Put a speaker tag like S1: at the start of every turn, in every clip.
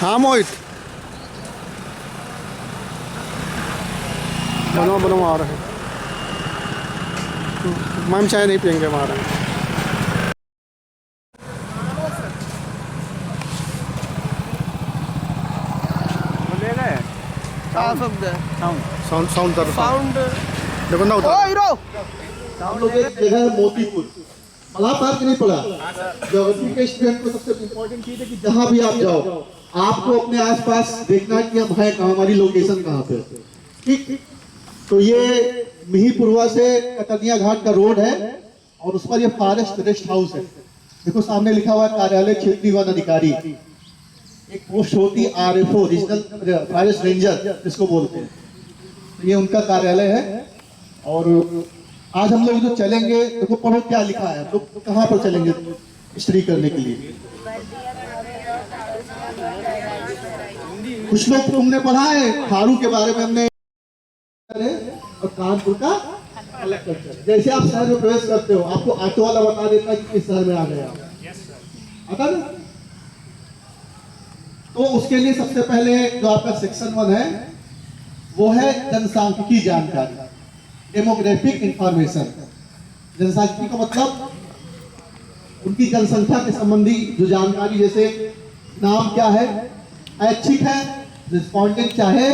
S1: हाँ मोहित, बनो बनो आ रहे हैं। मैम चाय नहीं पियेंगे हमारा। साउंड साउंड देखो ना उतार।
S2: हम लोग एक जगह है मोतीपुर, पढ़ा था कि नहीं पढ़ा? ज्योग्राफी के स्टूडेंट को सबसे इम्पोर्टेंट चीज है कि जहाँ भी आप जाओ आपको अपने आसपास देखना है कि हम है कहाँ, हमारी लोकेशन कहाँ पे। ठीक, तो ये मिहीपुरवा से कतनिया घाट का रोड है और उस पर ये फॉरेस्ट रेस्ट हाउस है। देखो सामने लिखा हुआ है कार्यालय क्षेत्रीय वन अधिकारी। एक पोस्ट होती है RFO, रीजनल फॉरेस्ट रेंजर जिसको बोलते हैं, तो ये उनका कार्यालय है। और आज हम लोग जो चलेंगे, देखो पढ़ो क्या लिखा है, तो कहाँ पर चलेंगे स्टडी करने के लिए? कुछ लोग तुमने पढ़ा है थारू के बारे में, हमने और कानपुर का अलग कल्चर। जैसे आप शहर में प्रवेश करते हो आपको ऑटो वाला बता देता है कि किस शहर में आ गए आप, आता ना? तो उसके लिए सबसे पहले जो आपका सेक्शन 1 है वो है जनसांख्यिकी जानकारी, डेमोग्राफिक इंफॉर्मेशन। जनसांख्यिकी का मतलब उनकी जनसंख्या के संबंधी जो जानकारी, जैसे नाम क्या है, ऐच्छिक है, रिस्पॉन्डेंट चाहे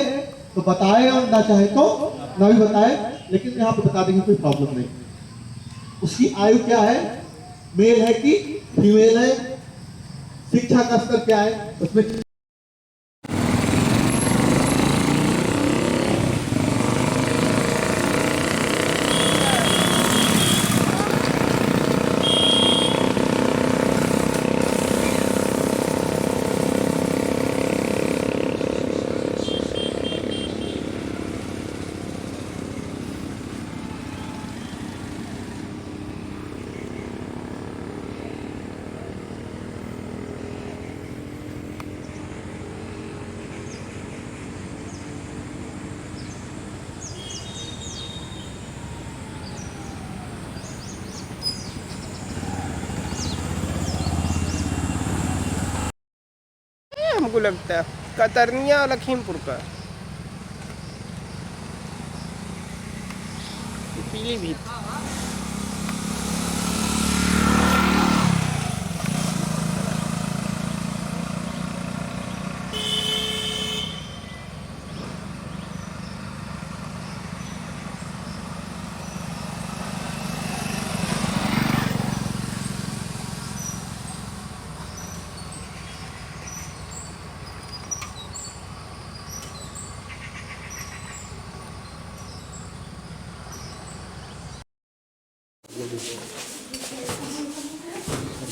S2: तो बताए और ना चाहे तो ना भी बताए, लेकिन यहाँ पे बता देंगे कोई प्रॉब्लम नहीं। उसकी आयु क्या है, मेल है कि फीमेल है, शिक्षा का स्तर क्या है उसमें।
S3: हमको लगता है कतरनिया लखीमपुर का, पीलीभीत।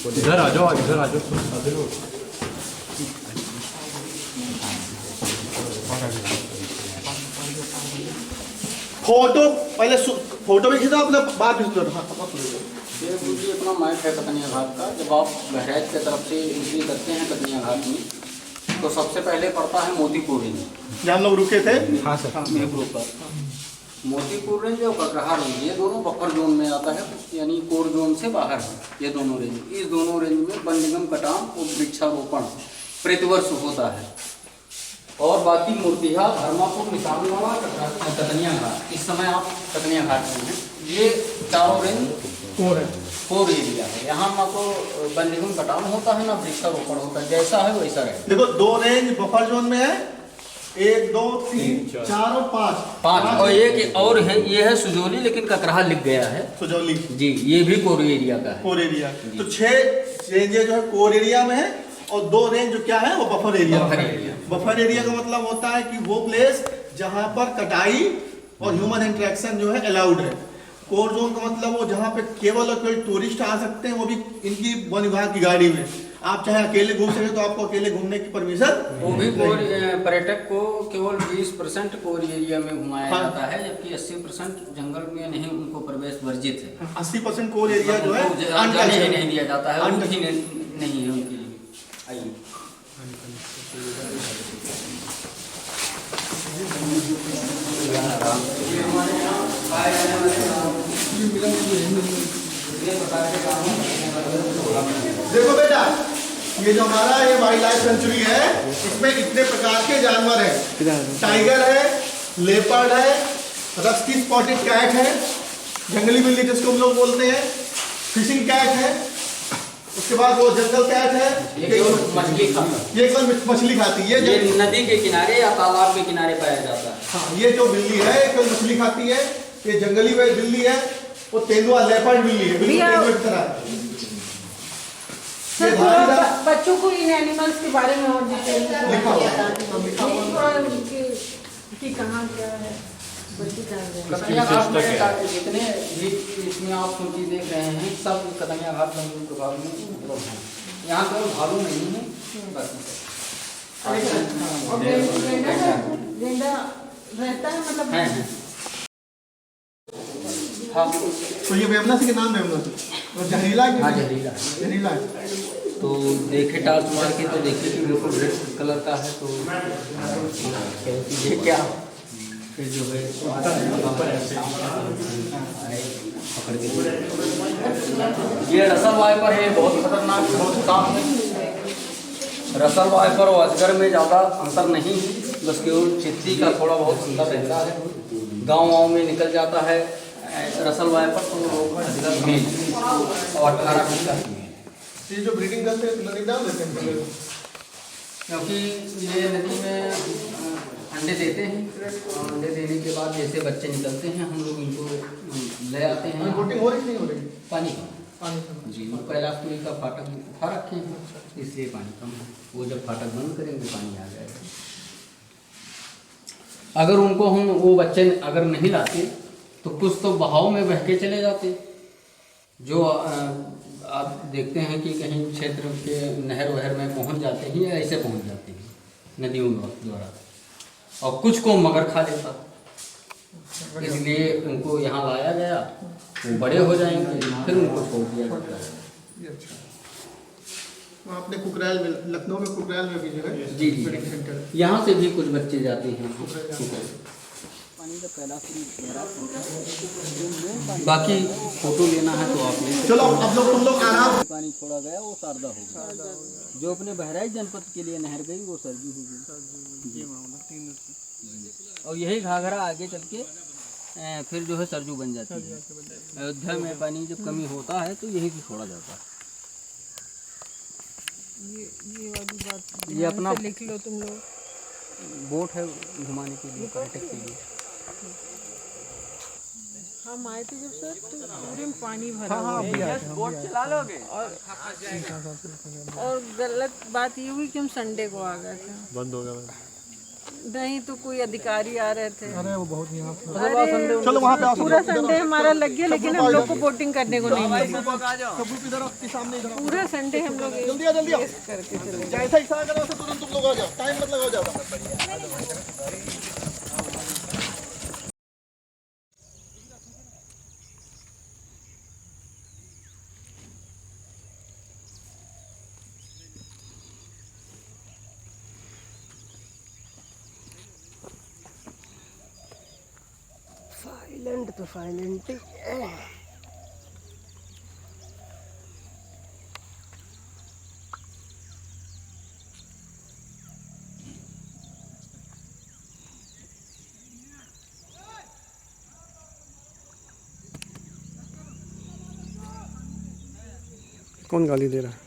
S4: इधर आ जाओ, इधर आ जाओ।
S2: फोटो पहले फोटो भी खींचा आपने, बात भी सुनो।
S5: ये बुद्धि अपना मैप है कतनिया घाट का। जब आप बहराइच की तरफ से एंट्री करते हैं कतनिया घाट में, तो सबसे पहले पड़ता है मोतीपुर रेंज,
S2: जहाँ हम लोग रुके थे।
S4: हाँ सर,
S5: मिहीपुर पर मोतीपुर रेंज और ककरहा रेंज, ये दोनों बफर जोन में आता है, यानी कोर जोन से बाहर है ये दोनों रेंज। इस दोनों रेंज में वन निगम कटान और वृक्षारोपण प्रतिवर्ष होता है। और बाकी मूर्तिहा, धर्मापुर, निशानवाड़ा, कतनिया घाट, इस समय आप कतनिया घाट में हैं, ये चारों रेंज कोर एरिया है। यहाँ ना तो वन निगम कटान होता है ना वृक्षारोपण होता है, जैसा है वैसा रहे।
S2: देखो 2 रेंज बफर जोन में है, 1 2 3 4 और 5
S5: और एक और है, ये है सुजौली, लेकिन ककरहा लिख गया है
S2: सुजौली
S5: जी, ये भी कोर एरिया का है।
S2: Core area. तो 6 रेंजें जो है कोर एरिया में है और 2 रेंज जो क्या है वो बफर एरिया। बफर एरिया का मतलब होता है कि वो प्लेस जहां पर कटाई और ह्यूमन इंटरेक्शन जो है अलाउड है। कोर जोन का मतलब वो जहाँ पे केवल और केवल टूरिस्ट आ सकते हैं, वो भी इनकी वन विभाग की गाड़ी में। आप चाहे अकेले घूम सके तो आपको अकेले घूमने की परमिशन,
S5: वो भी पर्यटक को केवल 20% कोर एरिया में घुमाया जाता है, जबकि 80% जंगल में नहीं, उनको प्रवेश वर्जित है।
S2: 80% कोर एरिया जो है
S5: जाने ही नहीं दिया जाता है, उनकी नहीं है उनके लिए। आइए
S2: देखो बेटा, ये जो हमारा ये वाइल्ड लाइफ सेंचुरी है, इसमें इतने प्रकार के जानवर हैं। टाइगर है, लेपर्ड है, रस्की स्पॉटेड कैट है, जंगली बिल्ली जिसको हम लोग बोलते हैं, फिशिंग कैट है, उसके बाद वो जंगल कैट है,
S5: ये मछली खाता है।
S2: ये केवल मछली खाती है।
S5: ये नदी के किनारे या तालाब के किनारे पाया जाता है।
S2: हाँ, ये जो बिल्ली है केवल मछली खाती है। ये जंगली बिल्ली है, वो तेंदुआ लेपर्ड बिल्ली है, बिल्कुल तेंदुए की तरह।
S4: सर थोड़ा बच्चों को इन एनिमल्स के बारे में और डिटेल
S2: लिखा हुआ
S4: कि कहाँ क्या है बच्चे जान रहे हैं।
S5: कतैया घाट में जितने भी इसमें आप सूची देख रहे हैं सब कतैया घाट जंगल प्रभाग में उपलब्ध हैं। यहाँ केवल भालू नहीं है,
S4: और गेंडा रहता है मतलब
S5: है। हाँ,
S2: तो ये वेमना से के नाम वेमना से और जहरीला है।
S5: हाँ जहरीला है।
S2: जहरीला है।
S5: तो देखे टॉर्च मार के तो देखिए कि बिल्कुल रेड कलर का है। तो ये क्या फिर जो है पकड़ के ये रसल वाइपर है, बहुत खतरनाक, बहुत काम है। रसल वाइपर और अजगर में ज़्यादा अंतर नहीं, बस केवल चित्ती का थोड़ा बहुत अंतर रहता है। गाँव में निकल जाता है रसल वाइपर, तो अजगर में और 18 फीट का है।
S2: ये जो ब्रीडिंग करते हैं नदी डाल देते हैं,
S5: क्योंकि ये नदी में अंडे देते हैं और अंडे देने के बाद जैसे बच्चे निकलते हैं हम लोग इनको ले आते हैं।
S2: बोटिंग हो रही नहीं हो रही?
S5: पानी
S2: पानी
S5: जी, कैलाशपुरी का फाटक उठा रखे हैं, इसलिए पानी कम है। वो जब फाटक बंद करेंगे पानी आ जाएगा। अगर उनको हम वो बच्चे अगर नहीं लाते तो कुछ तो बहाव में बह के चले जाते। जो आप देखते हैं कि कहीं क्षेत्र के नहर वहर में पहुंच जाते हैं या ऐसे पहुंच जाते हैं नदियों द्वारा, और कुछ को मगर खा लेता। इसलिए उनको यहाँ लाया गया, वो बड़े हो जाएंगे फिर उनको छोड़ दिया जाता है।
S2: आपने कुकराल में, लखनऊ में कुकराल में भी जो है
S5: जी जी, यहाँ से भी कुछ बच्चे जाते हैं। बाकी फोटो लेना है तो आप ले।
S2: चलो अब लोग तुम लोग आराम।
S5: पानी छोड़ा गया वो शारदा हो गया, जो अपने बहराइच जनपद के लिए नहर गई वो सरजू हो गई। और यही घाघरा आगे चल के फिर जो है सरजू बन जाती है। अयोध्या में पानी जब कमी होता है तो यही से छोड़ा जाता है।
S4: ये वाली बात
S5: ये अपना
S4: लिख लो तुम लोग।
S5: बोट है घुमाने के लिए, पर्यटक के लिए।
S4: हम आए थे जब सर तो पूरे में पानी भरा हुआ है।
S5: बोट चला लोगे।
S4: और गलत बात ये हुई कि हम संडे को आ गए थे,
S1: बंद हो गया।
S4: नहीं तो कोई अधिकारी आ रहे थे।
S1: अरे वो बहुत यहाँ
S4: अरे
S2: चलो वहाँ पे आओ।
S4: पूरा संडे हमारा लग गया, लेकिन हम लोग को बोटिंग करने को नहीं मिली।
S2: सबूत इधर आपके सामने इधर।
S4: पूरा संडे हम लोग
S2: जल्दी आ जल्दी आओ।
S4: करके चले।
S2: जैसा इशारा करो वैसे तुरंत तुम लोग आ जाओ, टाइम मत लगाओ ज़्यादा।
S3: साइलेंट तो साइलेंट ही है।
S1: कौन गाली दे रहा है?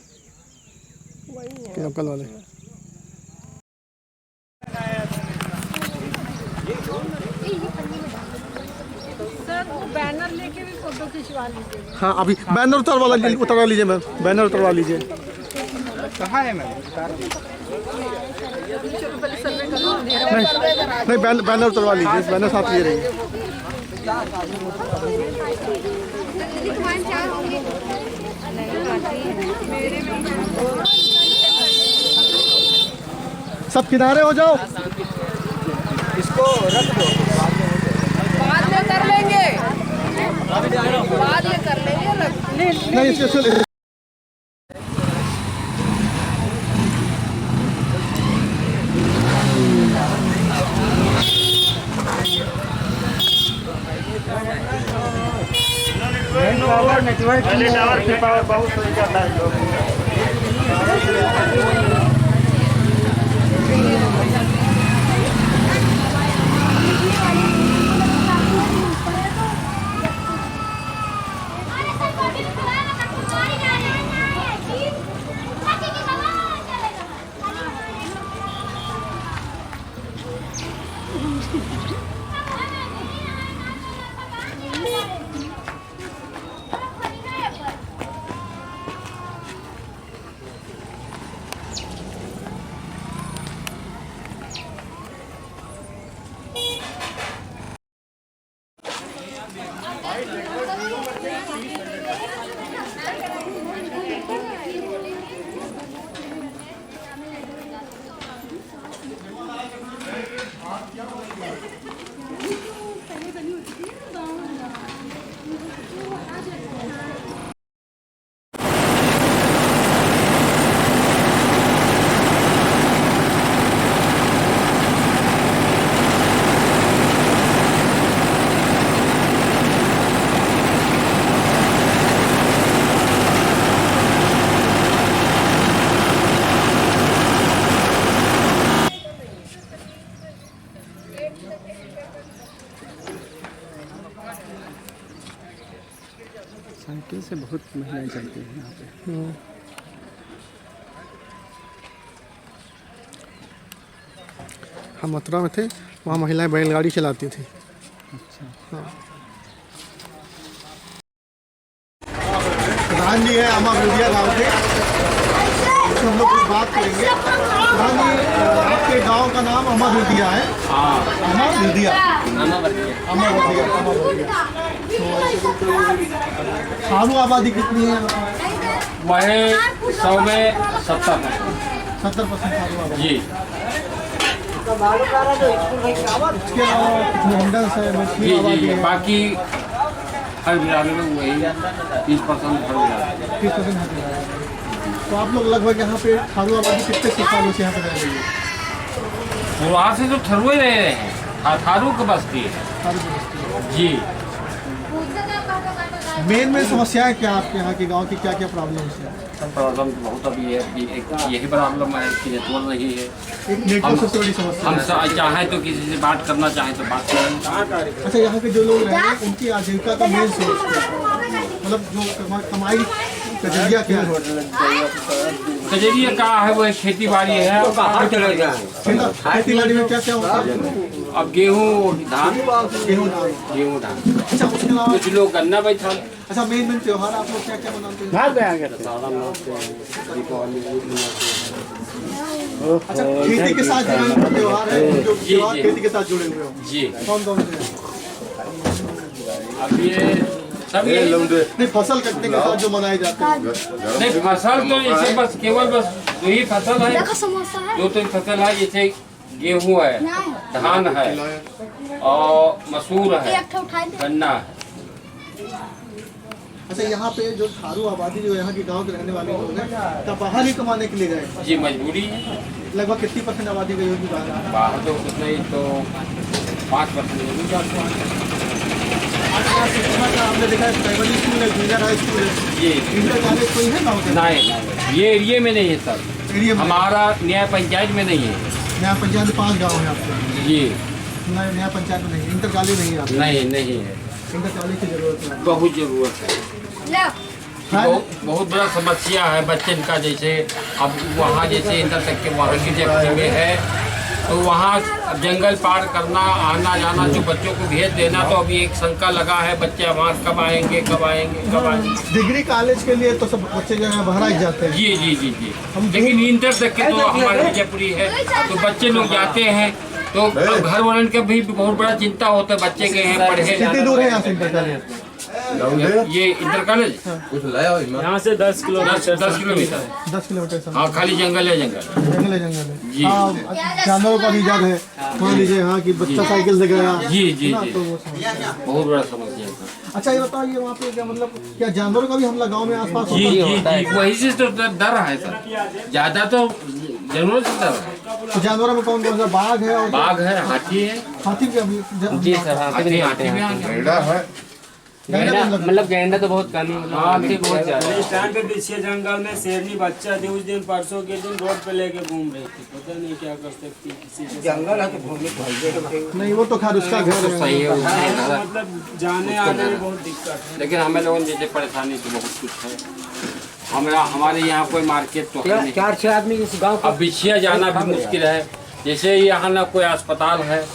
S3: वही है।
S1: कि लोकल वाले?
S4: सर वो बैनर लेके भी फोटो खिंचवा लीजिए।
S1: हाँ अभी बैनर उतरवा लीजिए मैम, बैनर उतरवा लीजिए।
S3: कहाँ है मैम?
S1: नहीं बैनर उतरवा लीजिए, बैनर साथ लिए रहिए। सब किनारे हो जाओ।
S3: इसको रख दो,
S4: बाद में कर लेंगे, बाद में कर लेंगे।
S1: नहीं इसके
S3: नेटवर्क की पावर बहुत
S1: साइकिल से बहुत महिलाएं चलती हैं यहाँ पे। हम मथुरा में थे, वहाँ महिलाएं बैलगाड़ी चलाती थी। अच्छा। हाँ। प्रधान जी है अमावृदिया गाँव के, तो हम लोग कुछ बात करेंगे। प्रधान जी, आपके गांव का नाम अमावृदिया है? अमावृदिया। थारू आबादी कितनी है?
S6: वही 100 में 70%
S1: 70% थारू आबादी
S6: जी।
S1: इसके अलावा हिंडन्स है, मैथिली
S6: जी
S1: आबादी
S6: जी
S1: है।
S6: बाकी हर बिरादरी में वही 30% हर बिरादरी।
S1: 30% है। तो आप लोग लगभग यहाँ पे थारू आबादी कितने सालों से यहाँ पे रह रही है?
S6: वहाँ से तो थरुए रहे हैं, थारू की बस्ती है
S1: थारू की बस्ती है।
S6: जी।
S1: मेन समस्याएं क्या आपके यहाँ के गांव की, क्या क्या प्रॉब्लम्स है?
S6: सब प्रॉब्लम तो बहुत अभी है, यही प्रॉब्लम है कि नेटवर्क नहीं है।
S1: एक नेटवर्क सबसे बड़ी समस्या
S6: हम
S1: है।
S6: चाहें तो किसी से बात करना चाहें तो बात करें।
S1: अच्छा, यहाँ के जो लोग रह रहे हैं उनकी आजीविका का मेन सोर्स क्या है? मतलब जो कमाई का जरिया क्या है?
S6: कजरिया का है वो खेती बाड़ी है।
S1: खेती बाड़ी में क्या क्या होता है?
S6: अब गेहूँ धान,
S1: गेहूँ
S6: धान।
S1: अच्छा, उसके अलावा
S6: कुछ लोग गन्ना बैठा।
S1: अच्छा, मेन त्योहार आप लोग क्या क्या मनाते हैं? अच्छा, खेती के साथ जुड़े हुए त्योहार है, जो त्योहार खेती के साथ जुड़े हुए हो
S6: जी।
S1: कौन कौन से?
S6: अब ये सब
S1: नहीं, फसल कटने के साथ जो मनाए जाते हैं।
S6: नहीं, फसल तो जैसे बस केवल बस 2 ही फसल है, 2-3 फसल है। जैसे गेहूँ है, धान है और मसूर है, गन्ना है।
S1: अच्छा, यहाँ पे जो थारू आबादी जो यहाँ के गांव के रहने वाले लोग हैं, तब बाहर ही कमाने के लिए गए?
S6: जी, मजबूरी है।
S1: लगभग कितनी % आबादी गई होगी बाहर?
S6: बाहर तो कुछ नहीं तो 5% होगी जाते।
S1: हमने देखा है प्राइमरी स्कूल है, जूनियर हाई स्कूल है,
S6: जी।
S1: इंटर कॉलेज कोई है गाँव के?
S6: नहीं, ये एरिया में नहीं है सर।
S1: एरिया में
S6: हमारा न्याय पंचायत में नहीं है।
S1: नया पंचायत में 5 गाँव है आपके?
S6: जी।
S1: नया पंचायत में नहीं, इंटर कॉलेज नहीं है आपके?
S6: नहीं है।
S1: इंटर कॉलेज की जरूरत है।
S6: बहुत जरूरत है। बहुत बड़ा समस्या है बच्चन का। जैसे अब वहाँ जैसे इंटर तक के वहाँ की जगह में है तो वहाँ जंगल पार करना, आना जाना, जो बच्चों को भेज देना, तो अभी एक शंका लगा है बच्चे वहाँ कब आएंगे।
S1: डिग्री कॉलेज के लिए तो सब बच्चे जो है बाहर जाते हैं।
S6: जी। लेकिन इंटर तक के तो हमारे विजयपुरी है, तो बच्चे लोग जाते हैं। तो घर वालों का भी बहुत बड़ा चिंता होता है, बच्चे गए हैं पढ़े।
S1: कितनी दूर है यहाँ से इंटर कॉलेज?
S6: ये इंटर कॉलेज
S7: यहाँ से 10 किलोमीटर।
S6: 10 किलोमीटर।
S1: 10 किलोमीटर।
S6: हाँ, खाली जंगल है।
S1: जंगल है।
S6: जी।
S1: हाँ, जानवरों का भी इजाद है। मान लीजिए हाँ कि बच्चा साइकिल से गया।
S6: जी।
S1: तो वो समस्या।
S6: बहुत बड़ा समस्या है।
S1: अच्छा, ये बताओ, ये वहाँ पे क्या मतलब क्या जानवरों का भी हमला गांव में आसपास होता है?
S6: जी। वही से तो डर है सर, ज्यादा तो जरूरत से डर है।
S1: तो जानवरों में कौन कौन सा? बाघ है और
S6: बाघ है, हाथी है।
S1: हाथी भी अभी
S6: जी सर, हाथी भी आ गया। मतलब गैंडा तो बहुत कम है, हाँ भी बहुत ज्यादा।
S8: इस टाइम पे पीछे जंगल में शेरनी बच्चा थी, उस दिन परसों के दिन रोड पे लेके घूम रही थी, पता नहीं क्या कर सकती किसी के
S3: जंगल है तो घूमने
S1: नहीं वो तो खैर उसका घर है।
S6: सही है उसका।
S8: मतलब जाने आने में बहुत दिक्कत है।
S6: लेकिन हमें लोगों को जैसे परेशानी तो बहुत कुछ है। हमारे यहाँ कोई मार्केट तो है नहीं।
S3: 4-6 आदमी इस गांव
S6: अब बिछिया जाना भी मुश्किल है। जैसे यहाँ ना कोई अस्पताल है,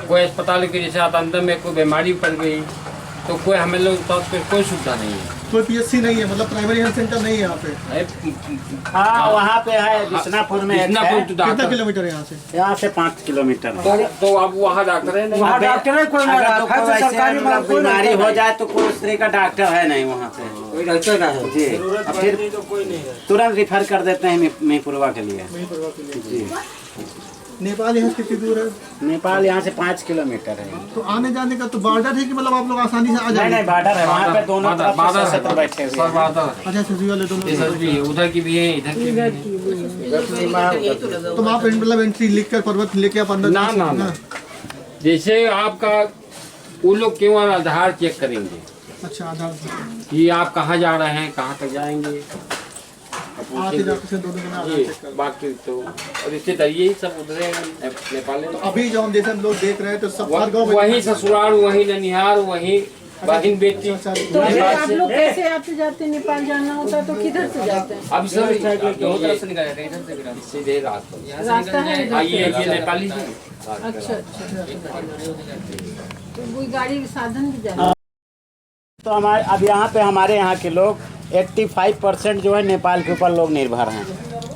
S6: कोई अस्पताल के जैसे अंदर में कोई बीमारी पड़ गई तो कोई हमें लोग पास कोई सुविधा नहीं है।
S1: कोई पीएचसी नहीं है, मतलब प्राइमरी हेल्थ सेंटर नहीं है यहाँ पे।
S3: हाँ वहाँ पे है बिशनापुर में।
S1: कितना किलोमीटर है यहाँ से?
S3: यहाँ से 5 किलोमीटर।
S6: तो अब वहाँ डॉक्टर है नहीं,
S3: वहाँ डॉक्टर है कोई सरकारी बीमारी हो जाए तो कोई उस तरह का डॉक्टर है नहीं वहाँ पे, कोई डॉक्टर का है जी। अब फिर
S8: तो कोई नहीं है,
S3: तुरंत रिफर कर देते हैं महिपुरवा के लिए जी।
S1: नेपाल यहाँ से कितनी दूर है?
S3: नेपाल यहाँ से 5 किलोमीटर है।
S1: तो आने जाने का तो बॉर्डर है कि मतलब आप लोग आसानी से आ जाएंगे?
S3: नहीं बॉर्डर है, वहाँ पे दोनों तरफ से बैठे हुए हैं।
S1: अच्छा सभी वाले दोनों
S6: उधर की भी है, इधर की भी है।
S1: तो आप मतलब एंट्री लिख कर पर्वत लेके आप अंदर
S6: ना ना ना, जैसे आपका वो लोग केवल आधार चेक करेंगे।
S1: अच्छा आधार
S6: कि आप कहाँ जा रहे हैं, कहाँ तक जाएंगे,
S1: आते जाते से दोनों में आधार चेक कर।
S6: बाकी तो और रिश्तेदार यही सब उधर नेपाल में।
S1: अभी जो हम जैसे हम लोग देख रहे हैं तो सब हर गाँव में
S6: वही ससुराल, वही ननिहाल, वही बहन बेटी।
S4: तो फिर आप लोग कैसे आते जाते नेपाल जाना होता तो किधर से जाते हैं?
S6: अब सब तरफ से निकल जाते हैं, इधर से सीधे
S4: रास्ता है इधर से?
S6: ये नेपाली है।
S4: अच्छा तो कोई गाड़ी साधन भी जाना?
S3: तो हमारे अब यहाँ पे हमारे यहाँ के लोग 85% जो है नेपाल के ऊपर लोग निर्भर हैं,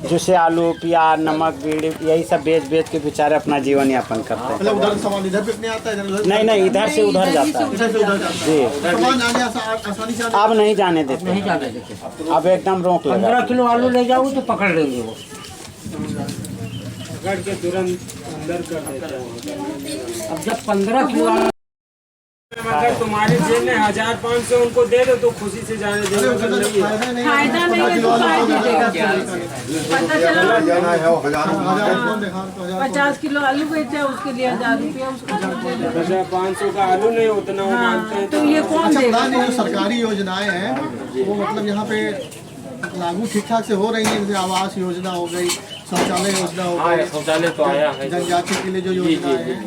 S3: जैसे आलू प्याज नमक बीड़ी यही सब बेच के बेचारे अपना जीवन यापन करते हैं।
S1: मतलब उधर सामान इधर पे नहीं आता है, इधर
S3: नहीं इधर से उधर जाता है
S1: इधर से उधर जाता है।
S3: जी।
S1: सामान आने आसानी से
S3: अब नहीं जाने देते, अब एकदम रोक लगा।
S9: 15 किलो आलू ले जाओ तो पकड़ लेंगे वो,
S8: पकड़ के तुरंत अंदर कर देते हैं।
S9: अब जब 15 किलो आलू
S8: अगर तुम्हारे जेब में 1500 उनको दे दो तो खुशी से जाने देंगे, अगर नहीं है
S4: फायदा नहीं है तो फायदा देगा पता चला 50 किलो आलू बेचे उसके लिए 1000 रुपया उसको
S8: 500 का आलू नहीं उतना वो मानते हैं।
S4: तो ये कौन देगा?
S1: जो सरकारी योजनाएं हैं वो मतलब यहाँ पे लागू ठीक ठाक से हो रही है, जैसे आवास योजना हो गई, शौचालय योजना हो गई,
S6: शौचालय तो आया है
S1: जनजाति के लिए जो योजना है,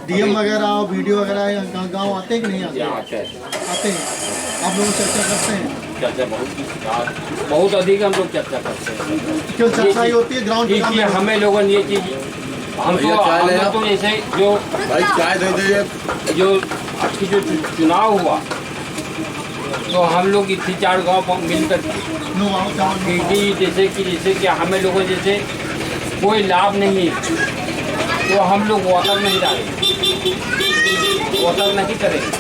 S1: डीएम वगैरह और वीडियो वगैरह गाँव आते हैं कि नहीं आते? आते हैं। आप लोग चर्चा करते हैं?
S6: चर्चा बहुत अधिक हम लोग चर्चा करते हैं।
S1: क्यों चर्चा ही होती है ग्राउंड
S6: पे? हमें लोगों ये चीज हम तो जैसे जो
S7: भाई चाय दे दीजिए।
S6: जो आपकी जो चुनाव हुआ तो हम लोग इतनी 4 गाँव मिलकर जैसे कि हमें लोगों जैसे कोई लाभ नहीं है तो हम लोग वोटर नहीं डालेंगे, वोटर नहीं करेंगे।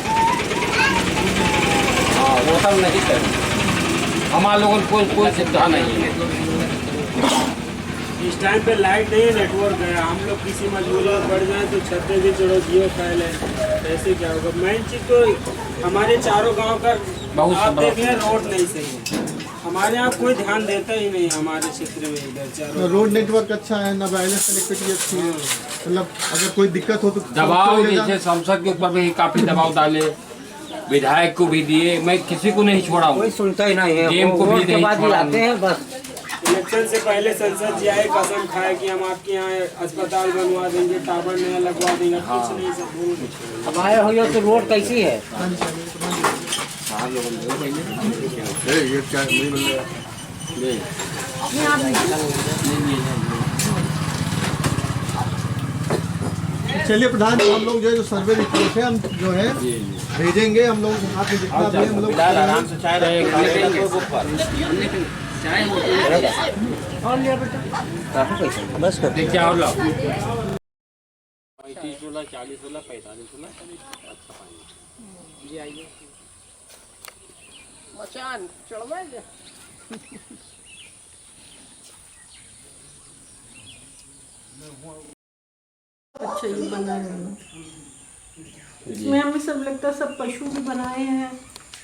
S6: हाँ वोटर नहीं करेंगे, हमारे लोगों को कोई सुविधा नहीं है।
S8: इस टाइम पे लाइट नहीं है, नेटवर्क है, हम लोग किसी मजबूरी में पड़ जाए तो छत्ते भी चढ़ो जियो फाइल है, ऐसे क्या होगा? मेन चीज तो हमारे चारों गांव का
S6: बहुत
S8: आप देख लें रोड नहीं सही है, हमारे यहाँ कोई ध्यान देता ही नहीं हमारे क्षेत्र में। इधर चारों
S1: रोड नेटवर्क अच्छा है ना, वायरलेस कनेक्टिविटी अच्छी है, मतलब अगर कोई दिक्कत हो तो
S6: दबाव जैसे संसद के ऊपर भी काफी दबाव डाले, विधायक को भी दिए, मैं किसी को नहीं छोड़ा,
S9: कोई सुनता ही नहीं है,
S6: डीएम को भी नहीं छोड़ा।
S9: आते हैं बस।
S8: इलेक्शन से पहले संसद जी आए, कसम खाए कि हम आपके यहाँ अस्पताल बनवा देंगे, टावर नया लगवा देंगे, कुछ नहीं सब।
S9: अब आए हो तो रोड कैसी है?
S7: ये चाय नहीं मिल रहा।
S1: चलिए प्रधान जी, हम लोग जो सर्वे रिपोर्ट है हम जो है भेजेंगे, हम लोग हाथ में जितना भी हम लोग
S6: आराम से चाय
S4: और लिया बेटा
S9: बस कर
S6: क्या हो 35 वाला 40 वाला 45 वाला अच्छा पानी जी आइए
S3: मचान चढ़वाएंगे।
S4: अच्छा ये बनाए हैं, इसमें हमें सब लगता है सब पशु भी बनाए हैं,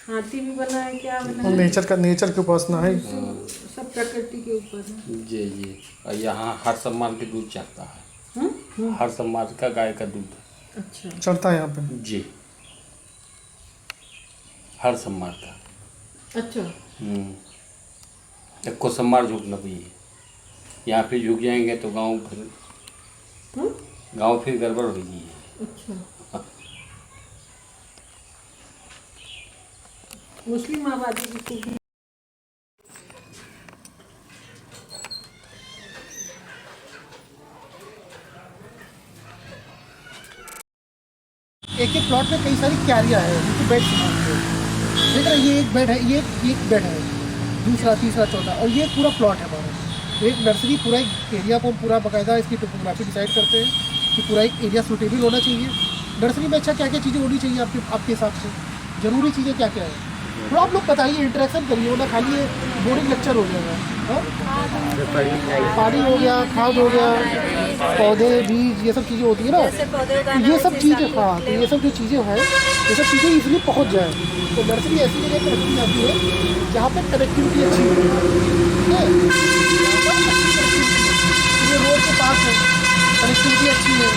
S4: हाथी भी बनाए, क्या बनाए?
S1: नेचर के उपासना है,
S4: सब प्रकृति के ऊपर है।
S6: जी और यहाँ हर सम्मान के दूध चढ़ता है, हर सम्मान का गाय का दूध
S4: अच्छा
S1: चढ़ता है यहाँ पे
S6: जी। हर सोमवार का।
S4: अच्छा।
S6: एक को सोमवार झुकना भी है, यहाँ फिर झुक जाएंगे तो गांव फिर गड़बड़ होगी।
S4: अच्छा। मुस्लिम आबादी की खूबी।
S10: एक एक प्लॉट में कई सारी क्यारियाँ हैं जिसको बेड बनाते हैं। देख रहे ये एक बेड है, ये एक बेड है, दूसरा तीसरा चौथा, और ये पूरा प्लॉट है हमारा। एक नर्सरी पूरा एक एरिया को पूरा बाकायदा इसकी टोपोग्राफी डिसाइड करते हैं कि पूरा एक एरिया सूटेबल होना चाहिए। नर्सरी में अच्छा क्या क्या चीज़ें होनी चाहिए आपके हिसाब से, ज़रूरी चीज़ें क्या क्या है, थोड़ा आप लोग बताइए, इंटरेक्शन करिए, वरना खाली ये बोरिंग लेक्चर हो जाएगा। पानी हो गया, खाद हो गया, पौधे बीज ये सब चीज़ें होती है ना, ये सब चीज़ें, हाँ, तो ये सब जो चीज़ें हैं ये सब चीज़ें इजीली पहुंच जाए। तो नर्सरी ऐसी जगह पर रखी जाती है जहाँ पे कनेक्टिविटी अच्छी हो, ठीक है, ये रोड के पास है, कनेक्टिविटी अच्छी है।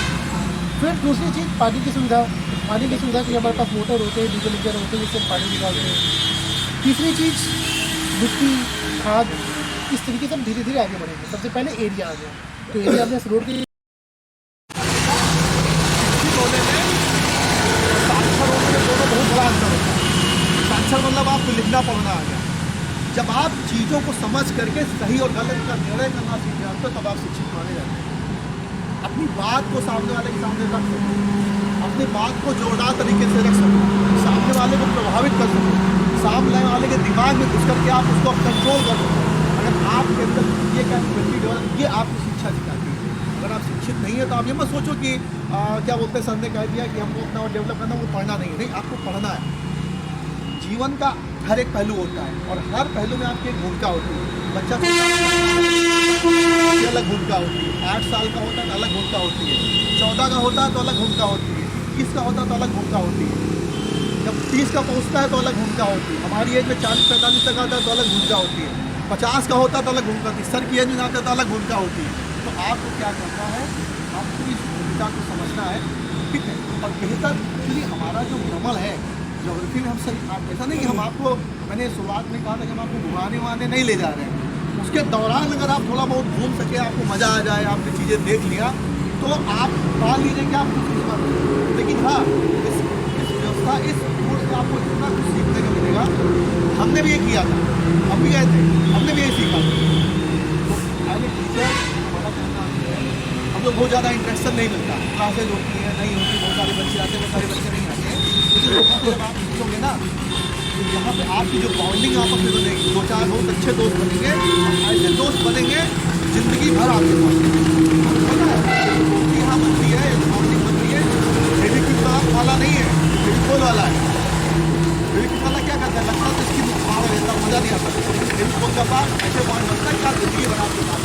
S10: फिर दूसरी चीज़ पानी की सुविधा के लिए हमारे पास मोटर होते हैं, डीजल इंजन होते हैं जिससे पानी निकालते हैं। तीसरी चीज़ मिट्टी, खाद, इस तरीके से हम धीरे धीरे आगे बढ़ेंगे। सबसे पहले एरिया आ गया, तो एरिया में इस रोड के
S1: साक्षर मतलब आपको लिखना पढ़ना आ गया। जब आप चीज़ों को समझ करके सही और गलत का निर्णय करना सीख जाते हो तब आप शिक्षित माने जाते हैं। अपनी बात को सामने वाले के सामने रख सको, अपनी बात को जोरदार तरीके से रख सको, सामने वाले को प्रभावित कर सको, सामने वाले के दिमाग में घुस करके आप उसको कंट्रोल कर सको। अगर आपके अंदर ये कैपेबिलिटी डेवलप, ये आपकी शिक्षा दिखाती है। अगर आप शिक्षित नहीं है तो आप ये मत सोचो कि क्या बोलते हैं, सर ने कह दिया कि हमको अपना और डेवलप करना, वो पढ़ना नहीं, आपको पढ़ना है। जीवन का हर एक पहलू होता है और हर पहलू में आपकी एक भूमिका होती है। बच्चा की अलग भूमिका होती है, 8 साल का होता है तो अलग भूमिका होती है, 14 का होता है तो अलग भूमिका होती है, 21 का होता है तो अलग भूमिका होती है, जब 30 का पहुँचता है तो अलग भूमिका होती है, हमारी एज में 40-45 तक आता है तो अलग भूमिका होती है, 50 का होता है तो अलग भूमिका होती है, सर की एज में आता है तो अलग भूमिका होती है। तो आपको क्या करना है, आपको इस भूमिका को समझना है, ठीक है, और बेहतर एक्चुअली हमारा जो भ्रमण है ज्योग्राफी में, हम सर आप ऐसा नहीं कि हम आपको, मैंने शुरुआत में कहा था कि हम आपको घुमाने वहाने नहीं ले जा रहे हैं, उसके दौरान अगर आप थोड़ा बहुत घूम सके, आपको मज़ा आ जाए, आपने चीज़ें देख लिया तो आप मान लीजिए कि आप कुछ नहीं कर रहे। लेकिन हाँ, इस व्यवस्था, इस कोर्स से आपको इतना कुछ सीखने को मिलेगा। हमने भी ये किया था, हम भी गए थे, हमने भी यही सीखा। तो पहले टीचर हमारा कहना है, हम लोग बहुत ज़्यादा इंटरेक्शन नहीं मिलता, क्लासेज होती है नहीं होती, बहुत सारे बच्चे आते हैं, बहुत सारे बच्चे नहीं आते, लेकिन जब आप सीखोगे ना तो यहाँ पे आपकी जो बॉन्डिंग आपस में बनेगी, 2-4 बहुत अच्छे दोस्त बनेंगे, ऐसे दोस्त बनेंगे ज़िंदगी भर आपके पास। यहाँ बनती है, बॉन्डिंग बनती है। फेविक्विक वाला नहीं है, फेविकोल वाला है। फेविक्विक वाला क्या करता है, लगता है तो इसकी मार रहता, मज़ा नहीं आता। फेविकोल का पास ऐसे बॉन्ड बनता है कि आप ज़िंदगी भर आपके पास,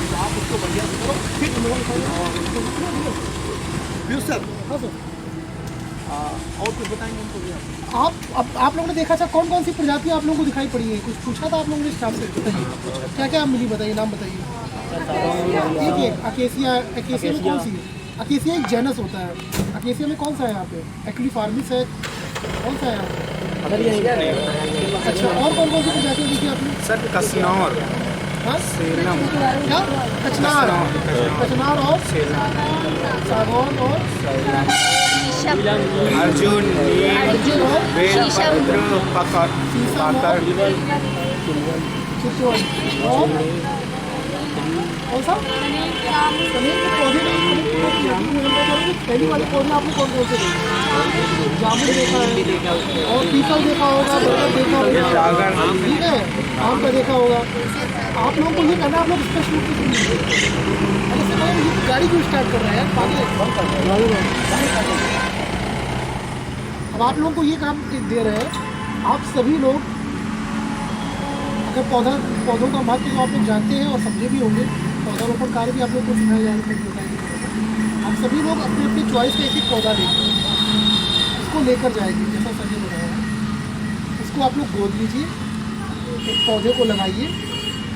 S1: तो आप उसको बढ़िया से करो। फिर सर, हाँ सर, और कुछ बताएंगे उनको भी
S10: आप लोगों ने देखा था कौन कौन सी प्रजातियाँ आप लोगों को दिखाई पड़ी है, कुछ पूछा था आप लोगों ने स्टाफ से, बताइए क्या क्या मिली, बताइए, नाम बताइए। एक अकेसिया, अकेसिया में कौन सी है? अकेसिया एक जेनस होता है। अकेसिया में कौन सा है यहाँ पे? एक्विफॉर्मिस है, कौन सा है यहाँ पे? अच्छा, और कौन कौन सी प्रजातियाँ देखी आपने?
S3: सर कसनौर,
S10: हाँ क्या, कचनार और सागौन और
S3: अर्जुन, बेलपत्र, पकड़,
S10: कौन सा पनीर के पौधे नहीं, पहली वाले पौधे आपने कौन कौन से देखे? जामुन देखा है और पीपल देखा होगा, बरगद देखा होगा, ठीक है, आम का देखा होगा। आप लोगों को ये करना, आप लोग स्पष्ट रूप से सुनिए। इससे पहले ये गाड़ी क्यों स्टार्ट कर रहे हैं, पानी अब आप लोगों को ये काम दे रहे हैं। आप सभी लोग अगर पौधों का महत्व तो आप लोग जानते हैं और समझे भी होंगे, पौधारोपण कार्य भी आप लोग को सिखाया जा रहा है। आप सभी लोग अपने अपनी चॉइस का एक एक पौधा लेंगे, उसको लेकर जाएंगे, जैसा सर ने बताया, उसको आप लोग गोद लीजिए, एक पौधे को लगाइए,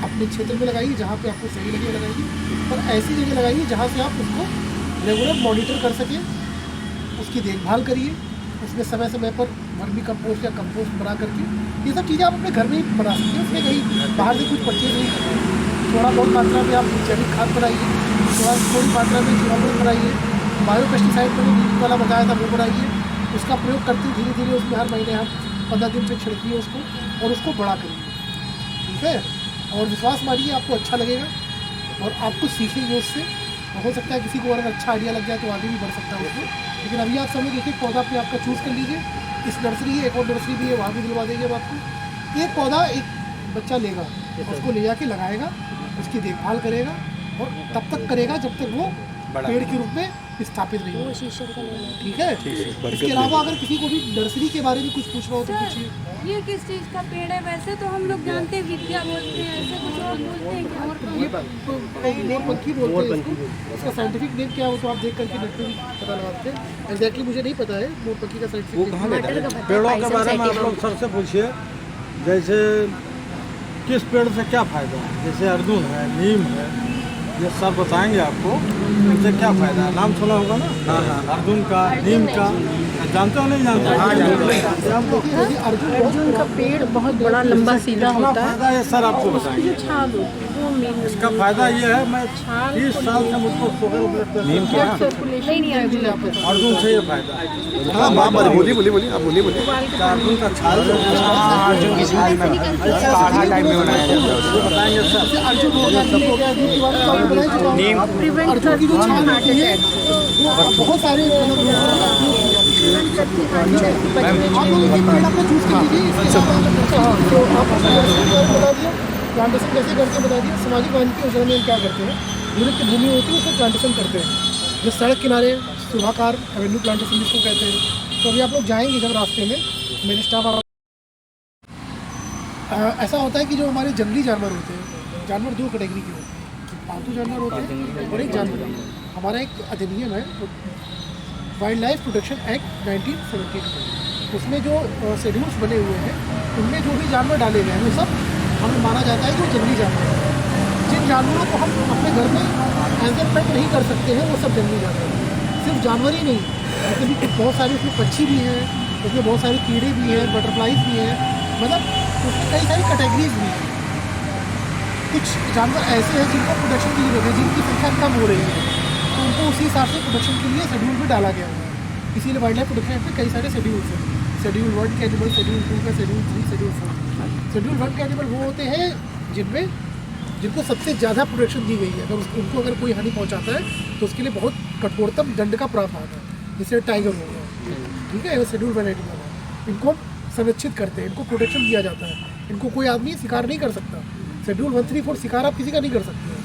S10: अपने क्षेत्र में लगाइए, जहाँ पे आपको सही लगे लगाइए, और ऐसी जगह लगाइए जहाँ से आप उसको रेगुलर मॉनिटर कर सकें, उसकी देखभाल करिए, उसमें समय समय पर वर्मी कंपोस्ट या कंपोस्ट बना करके ये सब चीज़ें आप अपने घर में ही बना सकते हैं। उसमें कहीं बाहर से कुछ परचेज नहीं करते। थोड़ा बहुत मात्रा में आप जैविक खाद बनाइए, थोड़ी मात्रा में जीवामृत बनाइए, बायो पेस्टिसाइड मैंने नीम वाला बताया था वो बनाइए, उसका प्रयोग करते धीरे धीरे उसमें हर महीने आप 15 दिन से छिड़किए उसको और उसको बड़ा करिए, ठीक है। और विश्वास मानिए आपको अच्छा लगेगा और आप कुछ सीखेंगे उससे। हो सकता है किसी को अगर अच्छा आइडिया लग जाए तो आगे भी बढ़ सकता है उसको। लेकिन अभी आप सब लोग एक एक पौधा अपने आपका चूज़ कर लीजिए। इस नर्सरी है, एक और नर्सरी भी है, वहाँ भी दिलवा देंगे हम आपको। एक पौधा एक बच्चा लेगा, उसको ले जाके लगाएगा, उसकी देखभाल करेगा और तब तक करेगा जब तक वो पेड़ के रूप में स्थापित नहीं हो, ठीक है। इसके अलावा अगर किसी को भी नर्सरी के बारे में कुछ पूछना हो तो पूछिए।
S11: ये किस चीज़ का पेड़ है? वैसे तो हम लोग जानते हैं विद्या बोलते हैं, ऐसे कुछ और बोलते हैं क्या?
S10: मोरपंखी बोलते हैं इसको। उसका साइंटिफिक नेम क्या है वो तो आप देख करके नेट पे भी पता लगाते हैं। एग्जैक्टली मुझे नहीं पता है मोरपंखी का साइंटिफिक नेम।
S12: पेड़ों के बारे में आप लोग सर से पूछिए, जैसे किस पेड़ से क्या फ़ायदा है। जैसे अर्जुन है, नीम है, ये सब बताएंगे आपको इनसे क्या फ़ायदा है। नाम सुना होगा ना? हाँ, अर्जुन का, नीम का, जानते हो नहीं जानते?
S4: अर्जुन का पेड़ बहुत बड़ा लंबा सीधा होता है।
S12: फायदा है सर आपको बताएंगे।
S4: छाल होती है वो मेन।
S12: इसका फायदा ये है, मैं 30 साल से मुझको शुगर नीम का अर्जुन से ये फायदा है।
S7: हाँ, बोलिए बोलिए बोलिए, आप बोलिए बोलिए।
S12: अर्जुन का छाल,
S3: अर्जुन की छाल में काढ़ा टाइप में बनाया जाता है,
S10: बताएंगे सर। अर्जुन हो गया, नीम हो गया, नीम की बात
S3: नीम
S10: अर्जुन की जो छाल होती है वो बहुत सारे आप लोग एक पेड़ अपना चूज कर लीजिए। तो आप बता दिया प्लांटेशन कैसे करते हैं, बता दिया। सामाजिक वानिकी योजना में हम क्या करते हैं, यूनिट की भूमि होती है उसको प्लांटेशन करते हैं। जो सड़क किनारे सुधाकार एवेन्यू प्लांटेशन जिसको कहते हैं। तो अभी आप लोग जाएंगे जब रास्ते में, मेरे स्टाफ ऐसा होता है कि जो हमारे जंगली जानवर होते हैं, जानवर दो कैटेगरी के होते हैं, पालतू जानवर होते हैं और एक जानवर। हमारा एक अधिनियम है वाइल्ड लाइफ प्रोटेक्शन एक्ट 1972, उसमें जो शेड्यूल्स बने हुए हैं उनमें जो भी जानवर डाले गए हैं वो सब हमें माना जाता है कि जंगली जानवर है। जिन जानवरों को हम अपने घर में एज ए पेट नहीं कर सकते हैं वो सब जंगली जानवर हैं। सिर्फ जानवर ही नहीं, मतलब बहुत सारे उसमें पक्षी भी हैं, उसमें बहुत सारे कीड़े भी हैं, बटरफ्लाइज भी हैं, मतलब उसमें कई सारी कैटेगरीज भी हैं। कुछ जानवर ऐसे हैं जिनको प्रोटेक्शन की जरूरत है, जिनकी संख्या कम हो रही है, तो उनको उसी हिसाब से प्रोटेक्शन के लिए शेड्यूल में डाला गया हुआ है। इसीलिए वाइल्ड लाइफ प्रोटेक्शन एक्ट में कई सारे शेड्यूल्स हैं। शेड्यूल 1 के एनिमल, शेड्यूल 2 का, शेड्यूल 3, शेड्यूल 4। शेड्यूल 1 के एनिमल वो होते हैं जिनको सबसे ज़्यादा प्रोटेक्शन दी गई है। अगर उनको अगर कोई हानि पहुँचाता है तो उसके लिए बहुत कठोरतम दंड का प्रावधान है, जैसे टाइगर हो गया, ठीक है। वो शेड्यूल 1 एनिमल है, इनको संरक्षित करते हैं, इनको प्रोटेक्शन दिया जाता है, इनको कोई आदमी शिकार नहीं कर सकता। शेड्यूल 1, 3, 4 शिकार आप किसी का नहीं कर सकते हैं।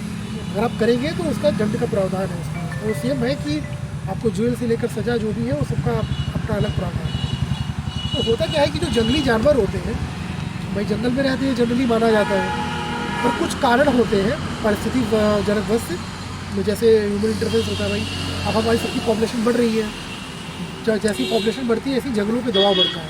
S10: अगर आप करेंगे तो उसका दंड का प्रावधान है उसमें। और सेम है कि आपको जेल से लेकर सज़ा जो भी है वो सबका अपना अलग प्रावधान है। तो होता क्या है कि जो जंगली जानवर होते हैं, भाई जंगल में रहते हैं जनरली माना जाता है, और कुछ कारण होते हैं परिस्थिति जनक वश से, जैसे ह्यूमन इंटरफेरेंस होता है। भाई अब हमारी सबकी पॉपुलेशन बढ़ रही है, जैसी पॉपुलेशन बढ़ती है ऐसी जंगलों पे दबाव बढ़ता है।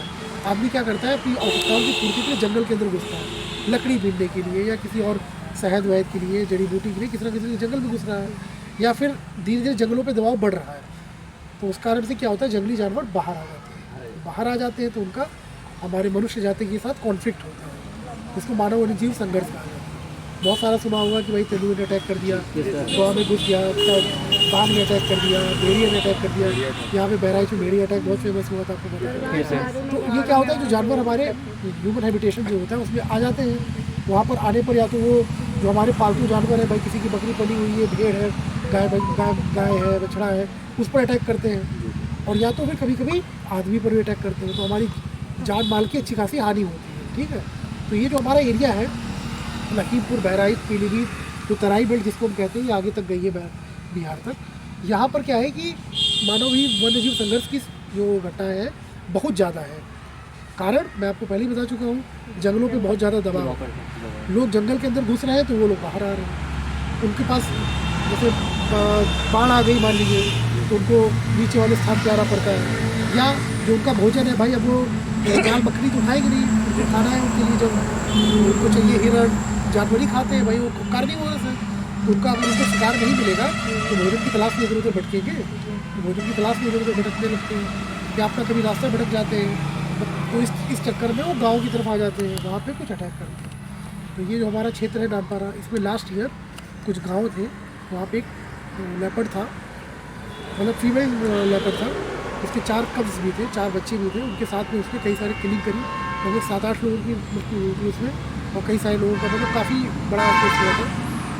S10: आदमी क्या करता है, अपनी आवश्यकताओं की पूर्ति के लिए जंगल के अंदर घुसता है, लकड़ी बीनने के लिए या किसी और शहद वहद के लिए, जड़ी बूटी के लिए किसी न किसी जंगल में घुस रहा है, या फिर धीरे धीरे जंगलों पे दबाव बढ़ रहा है। तो उस कारण से क्या होता है, जंगली जानवर बाहर आ जाते हैं। बाहर आ जाते हैं तो उनका हमारे मनुष्य जाति के साथ कॉन्फ्लिक्ट होता है, इसको मानव वन्यजीव संघर्ष कहा जाता है। बहुत सारा सुना होगा कि भाई तेंदुए ने अटैक कर दिया, गोवा में घुस गया, बाघ ने अटैक कर दिया, भेड़िया ने अटैक कर दिया। यहाँ पे बहराइच में भेड़िया अटैक बहुत फेमस हुआ था, आपको पता है। तो ये क्या होता है, जो जानवर हमारे ह्यूमन हैबिटेशन जो होता है उसमें आ जाते हैं। वहाँ पर आने पर या तो वो जो हमारे पालतू जानवर है, भाई किसी की बकरी पली हुई है, भेड़ है, गाय है, बछड़ा है, उस पर अटैक करते हैं। और या तो फिर कभी कभी आदमी पर भी अटैक करते हैं, तो हमारी जान माल की अच्छी खासी हानि होती है, ठीक है। तो ये जो हमारा एरिया है लखीमपुर, बहराइच, पीलीभीत, जो तराई बेल्ट जिसको हम कहते हैं, ये आगे तक गई है बिहार तक। यहाँ पर क्या है कि मानव ही वन्यजीव संघर्ष की जो घटनाएँ हैं बहुत ज़्यादा है। कारण मैं आपको पहले ही बता चुका हूँ, जंगलों पे बहुत ज़्यादा दबाव है। लोग जंगल के अंदर घुस रहे हैं तो वो लोग बाहर आ रहे हैं। उनके पास जैसे बाढ़ आ गई मान लीजिए, तो उनको नीचे वाले स्थान पे आना पड़ता है। या जो उनका भोजन है, भाई अब वो जाल बकरी तो खाएंगे नहीं, उनको खाना है उनके लिए, जब उनको चाहिए हिरण, जानवर ही खाते हैं भाई, वो कार्निवोरस है। उनका अगर उनको शिकार नहीं मिलेगा तो भोजन की तलाश में इधर उधर भटकेंगे, तो भोजन की तलाश में इधर उधर भटकने लगते हैं, या अपना कभी रास्ता भटक जाते हैं, तो इस चक्कर में वो गांव की तरफ आ जाते हैं, वहाँ पे कुछ अटैक करते हैं। तो ये जो हमारा क्षेत्र है नामपारा, इसमें लास्ट ईयर कुछ गांव थे, वहाँ पे एक लेपर्ड था, मतलब फीमेल लेपर्ड था, उसके 4 कब्स भी थे, 4 बच्चे भी थे, उनके साथ में उसने कई सारे किलिंग करी, लगभग 7-8 लोगों की मृत्यु हुई थी उसमें, और कई सारे लोगों का मतलब काफ़ी बड़ा केस हुआ था।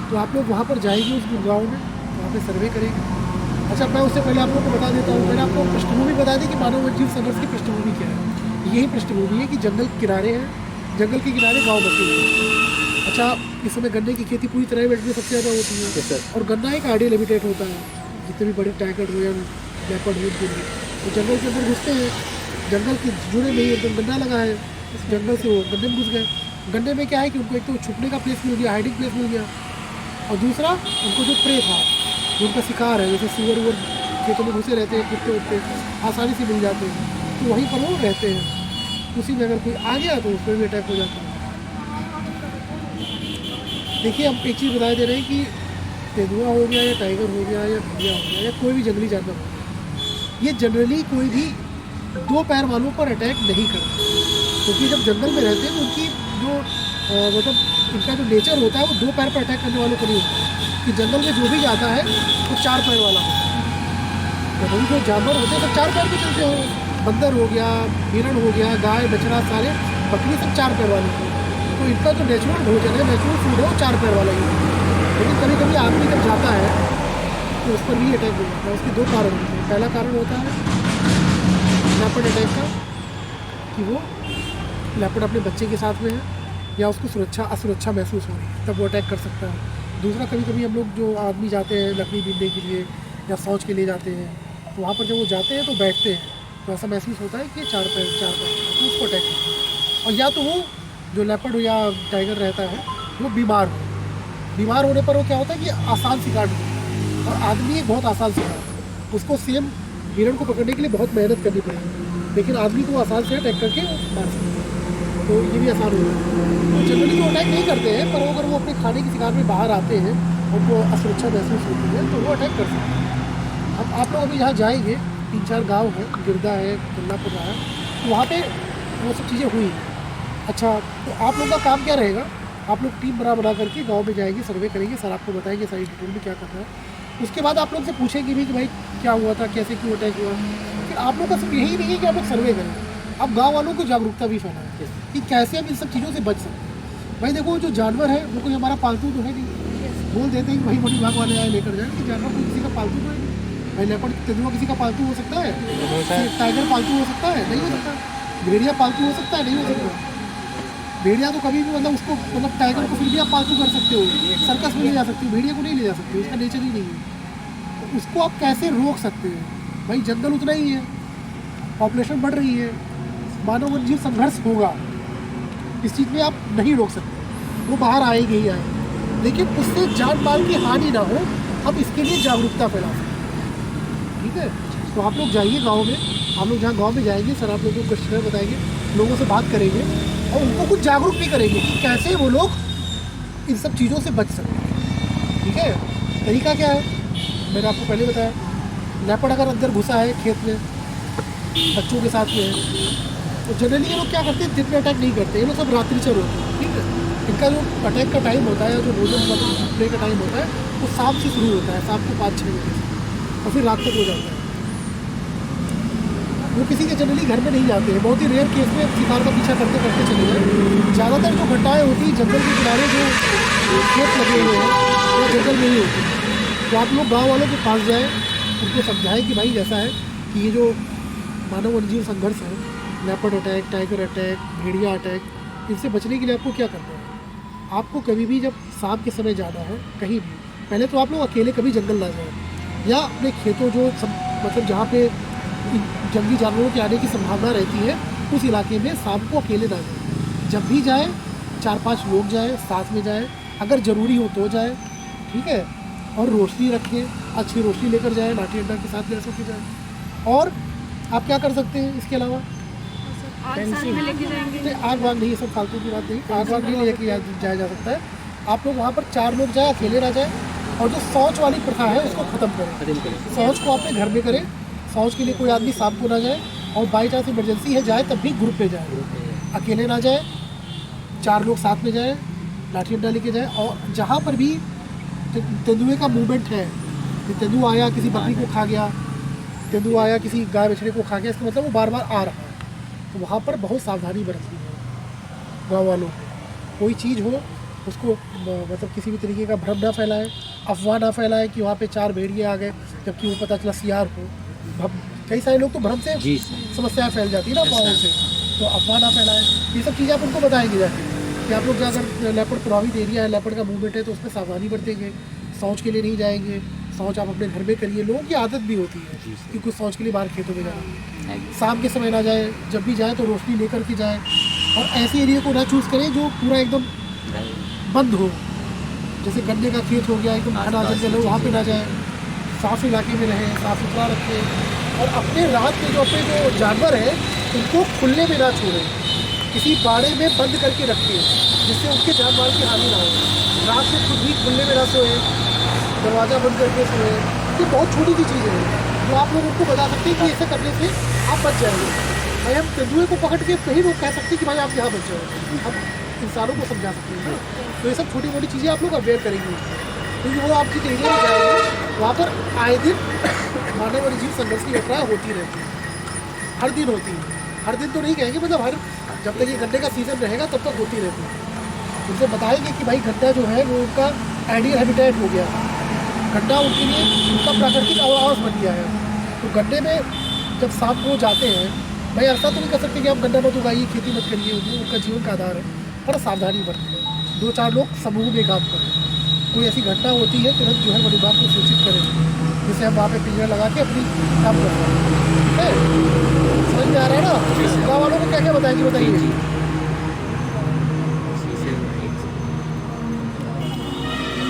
S10: तो आप लोग वहाँ पर जाएंगे उस गाँव में, वहाँ पे सर्वे करेंगे। अच्छा, मैं उससे पहले आप लोगों को बता देता हूँ, मैंने आपको पृष्ठभूमि बता दी कि मानव वन्यजीव संघर्ष की पृष्ठभूमि क्या है। यही पृष्ठभूमि है कि जंगल किनारे हैं, जंगल के किनारे गाँव बसे हुए हैं। अच्छा, इस समय गन्ने की खेती पूरी तरह में सबसे ज़्यादा होती है, और गन्ना एक आइडियल हैबिटेट होता है, जितने भी बड़े टाइगर हो या लेपर्ड हो उनके लिए। तो जंगल के अंदर घुसते हैं, जंगल के जुड़े में ही एकदम गन्ना लगा है, जंगल से वो गन्ने में घुस गए। गन्ने में क्या है कि उनको एक तो छुपने का प्लेस मिल गया, हाइडिंग प्लेस मिल गया, और दूसरा उनको जो प्रे था, जो उनका शिकार है, जैसे सुअर वुअर खेतों में घुसे रहते हैं, कुत्ते उत्ते आसानी से मिल जाते हैं, तो वहीं पर वो रहते हैं। उसी में अगर कोई आ गया तो उस पर भी अटैक हो जाता है। देखिए, हम एक चीज़ बता दे रहे हैं कि तेंदुआ हो गया या टाइगर हो गया या भेड़िया हो गया या कोई भी जंगली जानवर हो गया, ये जनरली कोई भी 2 पैर वालों पर अटैक नहीं करते, क्योंकि जब जंगल में रहते हैं तो उनकी जो मतलब इनका जो नेचर होता है वो 2 पैर पर अटैक करने वालों को नहीं होता है। कि जंगल में जो भी जाता है वो 4 पैर वाला होता है। जब जो जानवर होते हैं तो 4 पैर पर चलते हैं, बंदर हो गया, हिरण हो गया, गाय बछड़ा सारे बकरी सब 4 पैर वाले हैं। तो इनका जो नेचुरल भोजन है, नेचुरल फूड है वो 4 पैर वाला ही है। लेकिन कभी कभी आदमी जब जाता है तो उस पर भी अटैक हो जाता है। उसके 2 कारण होते हैं। पहला कारण होता है लेपर्ड अटैक का, कि वो लेपर्ड अपने बच्चे के साथ में है या उसको असुरक्षा महसूस हो रही है, तब वो अटैक कर सकता है। दूसरा, कभी कभी हम लोग जो आदमी जाते हैं लकड़ी बीनने के लिए या शौच के लिए जाते हैं, तो वहाँ पर जब वो जाते हैं तो बैठते हैं, तो ऐसा महसूस होता है कि 4 पैर तो उसको अटैक करता है। और या तो वो जो लेपर्ड या टाइगर रहता है वो बीमार होने पर वो क्या होता है कि आसान शिकार नहीं होता, और आदमी एक बहुत आसान शिकार है। उसको सेम हिरण को पकड़ने के लिए बहुत मेहनत करनी पड़ेगी, लेकिन आदमी को आसान से अटैक करके मार सकते हैं, तो ये भी आसान होता है। तो जनरली तो अटैक नहीं करते हैं, पर अगर वो अपने खाने के शिकार में बाहर आते हैं, उनको असुरक्षा महसूस होती है, तो वो अटैक कर सकते हैं। अब आप लोग अभी जहाँ जाएंगे, 3-4 गाँव है, गिरदा है, गल्लापुर है, तो वहाँ पर वो सब चीज़ें हुई। अच्छा, तो आप लोगों का काम क्या रहेगा, आप लोग टीम बना करके गांव में जाएंगे, सर्वे करेंगे, सर आपको बताएंगे सारी डिटेल में क्या करना है। उसके बाद आप लोग से पूछेंगे भी कि भाई क्या हुआ था, कैसे क्यों अटैक हुआ। फिर आप लोग का सिर्फ यही नहीं है कि आप लोग सर्वे करें, अब गांव वालों को जागरूकता भी फैलाएं कि कैसे हम इन सब चीज़ों से बच सकते हैं। भाई देखो, जो जानवर है वो कोई हमारा पालतू तो है नहीं, बोल देते हैं कि भाई वन विभाग वाले आए लेकर जाए, कि जानवर कोई किसी का पालतू तो है नहीं। भाई लेपर्ड तेंदुआ किसी का पालतू हो सकता है, टाइगर पालतू हो सकता है, नहीं हो सकता। भेड़िया पालतू हो सकता है, नहीं हो सकता। भेड़िया तो कभी भी मतलब उसको मतलब टाइगर को फिर भी आप पालतू कर सकते हो, सर्कस में ले जा सकते हो, भेड़िया को नहीं ले जा सकते, उसका नेचर ही नहीं है। तो उसको आप कैसे रोक सकते हैं? भाई जंगल उतना ही है, पॉपुलेशन बढ़ रही है, मानव वन्यजीव संघर्ष होगा, इस चीज़ में आप नहीं रोक सकते, वो बाहर आएगी ही आएगी, लेकिन उससे जान माल की हानि ना हो, हम इसके लिए जागरूकता फैला सकते हैं। ठीक है, तो आप लोग जाइए गाँव में, हम लोग जहाँ गाँव में जाएंगे, सर आप लोगों को क्वेश्चन बताएंगे, लोगों से बात करेंगे और उनको कुछ जागरूक भी करेंगे कि कैसे वो लोग इन सब चीज़ों से बच सकते हैं। ठीक है, तरीका क्या है मैंने आपको पहले बताया। लेपर्ड अगर अंदर घुसा है खेत में बच्चों के साथ में, तो जनरली ये लोग क्या करते हैं, दिन में अटैक नहीं करते, ये लोग सब रात्रिचर होते हैं। ठीक है, इनका जो अटैक का टाइम होता है, जो भोजन प्ले का टाइम होता है, वो शाम से शुरू होता है, शाम को 5-6 बजे से, और फिर रात तक हो जाता है। वो किसी के जनरली घर में नहीं जाते हैं, बहुत ही रेयर केस में शिकार का पीछा करते करते चले गए। ज़्यादातर जो घटनाएँ होती हैं जंगल के किनारे जो खेत लगे हुए हैं वो जंगल में ही होती है। तो आप लोग गाँव वालों के पास जाएँ, उनको समझाएं कि भाई ऐसा है कि ये जो मानव वन्यजीव संघर्ष है, लेपर्ड अटैक, टाइगर अटैक, भेड़िया अटैक, इनसे बचने के लिए आपको क्या करना है। आपको कभी भी जब शाम के समय जाना है कहीं भी, पहले तो आप लोग अकेले कभी जंगल ना जाएँ, या अपने खेतों जो मतलब जहाँ पे जंगली जानवरों के आने की संभावना रहती है उस इलाके में शाम को अकेले ना जाए। जब भी जाए 4-5 लोग जाए, साथ में जाए, अगर ज़रूरी हो तो जाए। ठीक है, और रोशनी रखें, अच्छी रोशनी लेकर जाए, लाठी डंडा के साथ ले सके जाए। और आप क्या कर सकते हैं इसके अलावा, आग वाग नहीं, सब फालतू की बात नहीं, आग वाग नहीं लेके जाया जा सकता है। आप लोग वहाँ पर 4 लोग जाए, अकेले ना जाए, और जो शौच वाली प्रथा है उसको ख़त्म करें। शौच को अपने घर में करें, शौच के लिए कोई आदमी शाम को ना जाए, और बाई चांस इमरजेंसी है जाए तब भी ग्रुप में जाए, अकेले ना जाए, 4 लोग साथ में जाए, लाठी डंडा लेके जाए। और जहाँ पर भी तेंदुए का मूवमेंट है, कि तेंदुआ आया किसी बकरी को खा गया, तेंदुआ आया किसी गाय बछड़े को खा गया, इसका मतलब वो बार बार आ रहा है, तो वहाँ पर बहुत सावधानी बरतनी है गाँव वालों को। कोई चीज़ हो उसको मतलब किसी भी तरीके का भ्रम ना फैलाए, अफवाह ना फैलाए कि वहाँ पे 4 भेड़िए आ गए जबकि वो पता चला सियार हो। कई सारे लोग तो भ्रम से समस्याएं फैल जाती है ना अफवाहों से, तो अफवाह ना फैलाएं। ये सब चीज़ें आप उनको बताएंगे जाके कि आप लोग अगर लेपर्ड प्रभावित एरिया है, लेपर्ड का मूवमेंट है, तो उसमें सावधानी बरतेंगे, शौच के लिए नहीं जाएंगे, शौच आप अपने घर में करिए। लोगों की आदत भी होती है कि कुछ शौच के लिए बाहर खेतों में जाना, शाम के समय ना जाए, जब भी जाए तो रोशनी लेकर के जाए। और ऐसे एरिया को ना चूज़ करें जो पूरा एकदम बंद हो, जैसे गन्ने का खेत हो गया एकदम घना जंगल हो, वहाँ पे ना जाए, साफ इलाके में रहें, साफ सुथरा रखें। और अपने रात के जो अपने जो जानवर हैं उनको खुले में ना छोड़ें, किसी बाड़े में बंद करके रखें जिससे उनके जानवर की हानि ना हो। रात में खुद भी खुले में ना सोए, दरवाज़ा बंद करके सोए। ये बहुत छोटी सी चीज़ें हैं जो आप लोग उनको बता सकते हैं कि ऐसे करने से आप बच जाएंगे। भाई हम तेंदुए को पकड़ के कहीं लोग कह सकते हैं कि भाई आप यहाँ बच जाओगे, हम इंसानों को समझा सकते हैं। तो ये सब छोटी मोटी चीज़ें आप लोग अवेयर करेंगे, क्योंकि वो आप जिस एरिया में जाएंगे वहाँ पर आए दिन मानव और जीव संघर्ष की घटनाएँ होती रहती हैं, हर दिन होती है। हर दिन तो नहीं कहेंगे, मतलब हर जब तक ये गन्ने का सीज़न रहेगा तब तक होती रहती है। उनसे बताएंगे कि भाई गन्ना जो है वो उनका आइडियल हैबिटेट हो गया, गन्ना उनके लिए उनका प्राकृतिक आवास बन गया है। तो गन्ने में जब सांप को जाते हैं, भाई ऐसा तो नहीं कर सकते कि आप गन्ना मत उगाइए, खेती मत करिए, उनका जीवन का आधार है, पर सावधानी बरतें। 2-4 लोग समूह में काम करें, कोई ऐसी घटना होती है तुरंत जो है वन विभाग को सूचित करें, जिससे हम वहाँ पे पिंजरा लगा के अपनी काम कर सकते हैं। समझ में आ रहा है ना? गाँव वालों को क्या क्या बताएंगे, बताइए।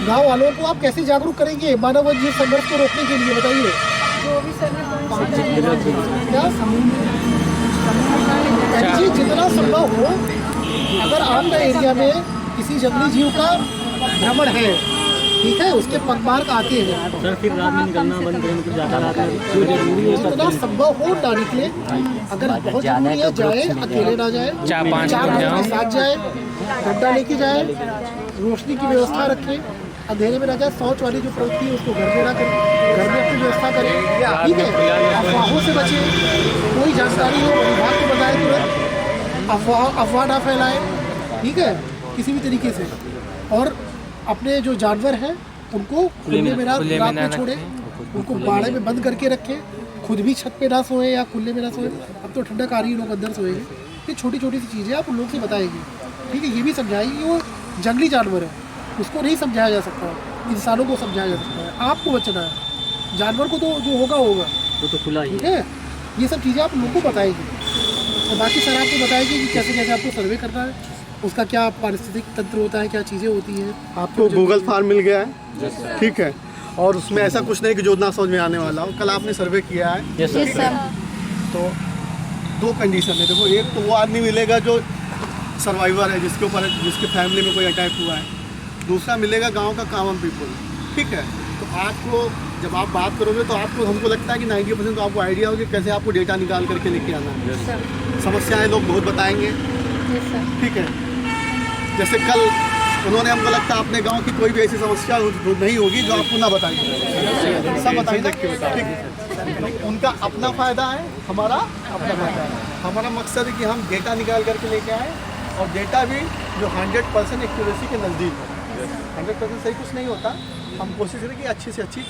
S10: गाँव वालों को आप कैसे जागरूक करेंगे मानव और जीव संघर्ष को रोकने के लिए, बताइए।
S4: जो भी समय
S10: जी जितना संभव हो, अगर आपका एरिया में किसी जंगली जीव का भ्रमण है, ठीक है, उसके पगमार्क आते हैं,
S9: सर फिर रात में निकलना बंद करें, ज़्यादा रात में
S10: जितना संभव हो ना निकले। अगर बहुत जरूरी है जाए, अकेले ना जाए, 4 लोगों के साथ जाए, गड्ढा लेके जाए, रोशनी की व्यवस्था रखें, अंधेरे में ना जाए, शौच वाली जो प्रवृत्ति है उसको घर में ना करें, घर में अपनी व्यवस्था करें, ठीक है। अफवाहों से बचें, कोई जानकारी हो विभाग को बताएं तुरंत, अफवाह ना फैलाएं, ठीक है, किसी भी तरीके से। और अपने जो जानवर हैं उनको खुले में रात में छोड़ें, उनको बाड़े में बंद करके रखें, खुद भी छत पे ना सोएं या खुले में ना सोएं। अब तो ठंडक आ रही है, लोग अंदर सोएंगे। ये छोटी छोटी सी चीज़ें आप उन लोग से बताएंगे, ठीक है। ये भी समझाएंगे कि वो जंगली जानवर है, उसको नहीं समझाया जा सकता, इंसानों को समझाया जा सकता है। आपको बचना है, जानवर को तो जो होगा होगा,
S9: वो तो खुला ही,
S10: ठीक है। ये सब चीज़ें आप लोगों को बताएंगे। और बाकी सर आपको बताएंगे कि कैसे कैसे आपको सर्वे करना है, उसका क्या पारिस्थितिक तंत्र होता है, क्या चीज़ें होती हैं।
S1: आपको गूगल फार्म मिल गया है, ठीक है, और उसमें ऐसा कुछ नहीं कि जो ना समझ में आने वाला हो। कल आपने सर्वे किया है, तो 2 कंडीशन है। देखो, एक तो वो आदमी मिलेगा जो सर्वाइवर है, जिसके ऊपर जिसके फैमिली में कोई अटैक हुआ है, दूसरा मिलेगा गांव का कॉमन पीपल, ठीक है। तो आपको जब आप बात करोगे तो आपको हमको लगता है कि 90% तो आपको आइडिया होगी कैसे आपको डेटा निकाल करके लेके आना है। समस्याएं लोग बहुत बताएंगे, ठीक है। जैसे कल उन्होंने, हमको लगता है अपने गांव की कोई भी ऐसी समस्या नहीं होगी जो आपको ना बताएंगे, सब बताएंगे, ठीक है। उनका अपना फ़ायदा है, हमारा अपना फ़ायदा है। हमारा मकसद है कि हम डेटा निकाल करके लेके आए, और डेटा भी जो 100% एक्यूरेसी के नज़दीक है। 100% सही कुछ नहीं होता, हम कोशिश करें कि अच्छी से अच्छी।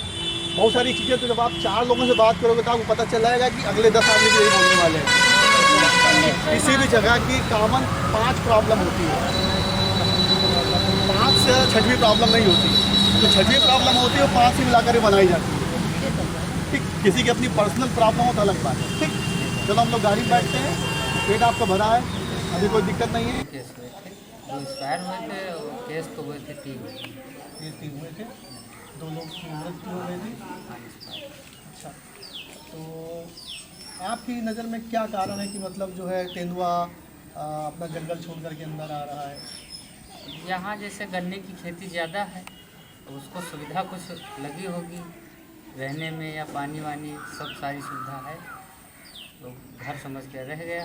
S1: बहुत सारी चीज़ें तो जब आप 4 लोगों से बात करोगे तो आपको पता चल जाएगा कि अगले 10 आदमी भी यही बोलने वाले हैं। किसी भी जगह की कॉमन 5 प्रॉब्लम होती है, 5 से 6वीं प्रॉब्लम नहीं होती। जो 6वीं प्रॉब्लम होती है वो 5 ही मिलाकर बनाई जाती है, ठीक। किसी की अपनी पर्सनल प्रॉब्लम हो तो अलग बात है, ठीक। चलो हम लोग गाड़ी में बैठते हैं, पेट आपका भरा है, अभी कोई दिक्कत नहीं है।
S5: जो एक्सपायर हुए थे केस तो हुए थे
S1: 3 हुए थे, 2 लोग की मृत्यु हो गई थी। अच्छा, तो आपकी नज़र में क्या कारण है कि मतलब जो है तेंदुआ अपना जंगल छोड़ कर के अंदर आ रहा है?
S5: यहाँ जैसे गन्ने की खेती ज़्यादा है तो उसको सुविधा कुछ लगी होगी रहने में, या पानी वानी सब सारी सुविधा है,
S13: तो घर समझ के रह गया।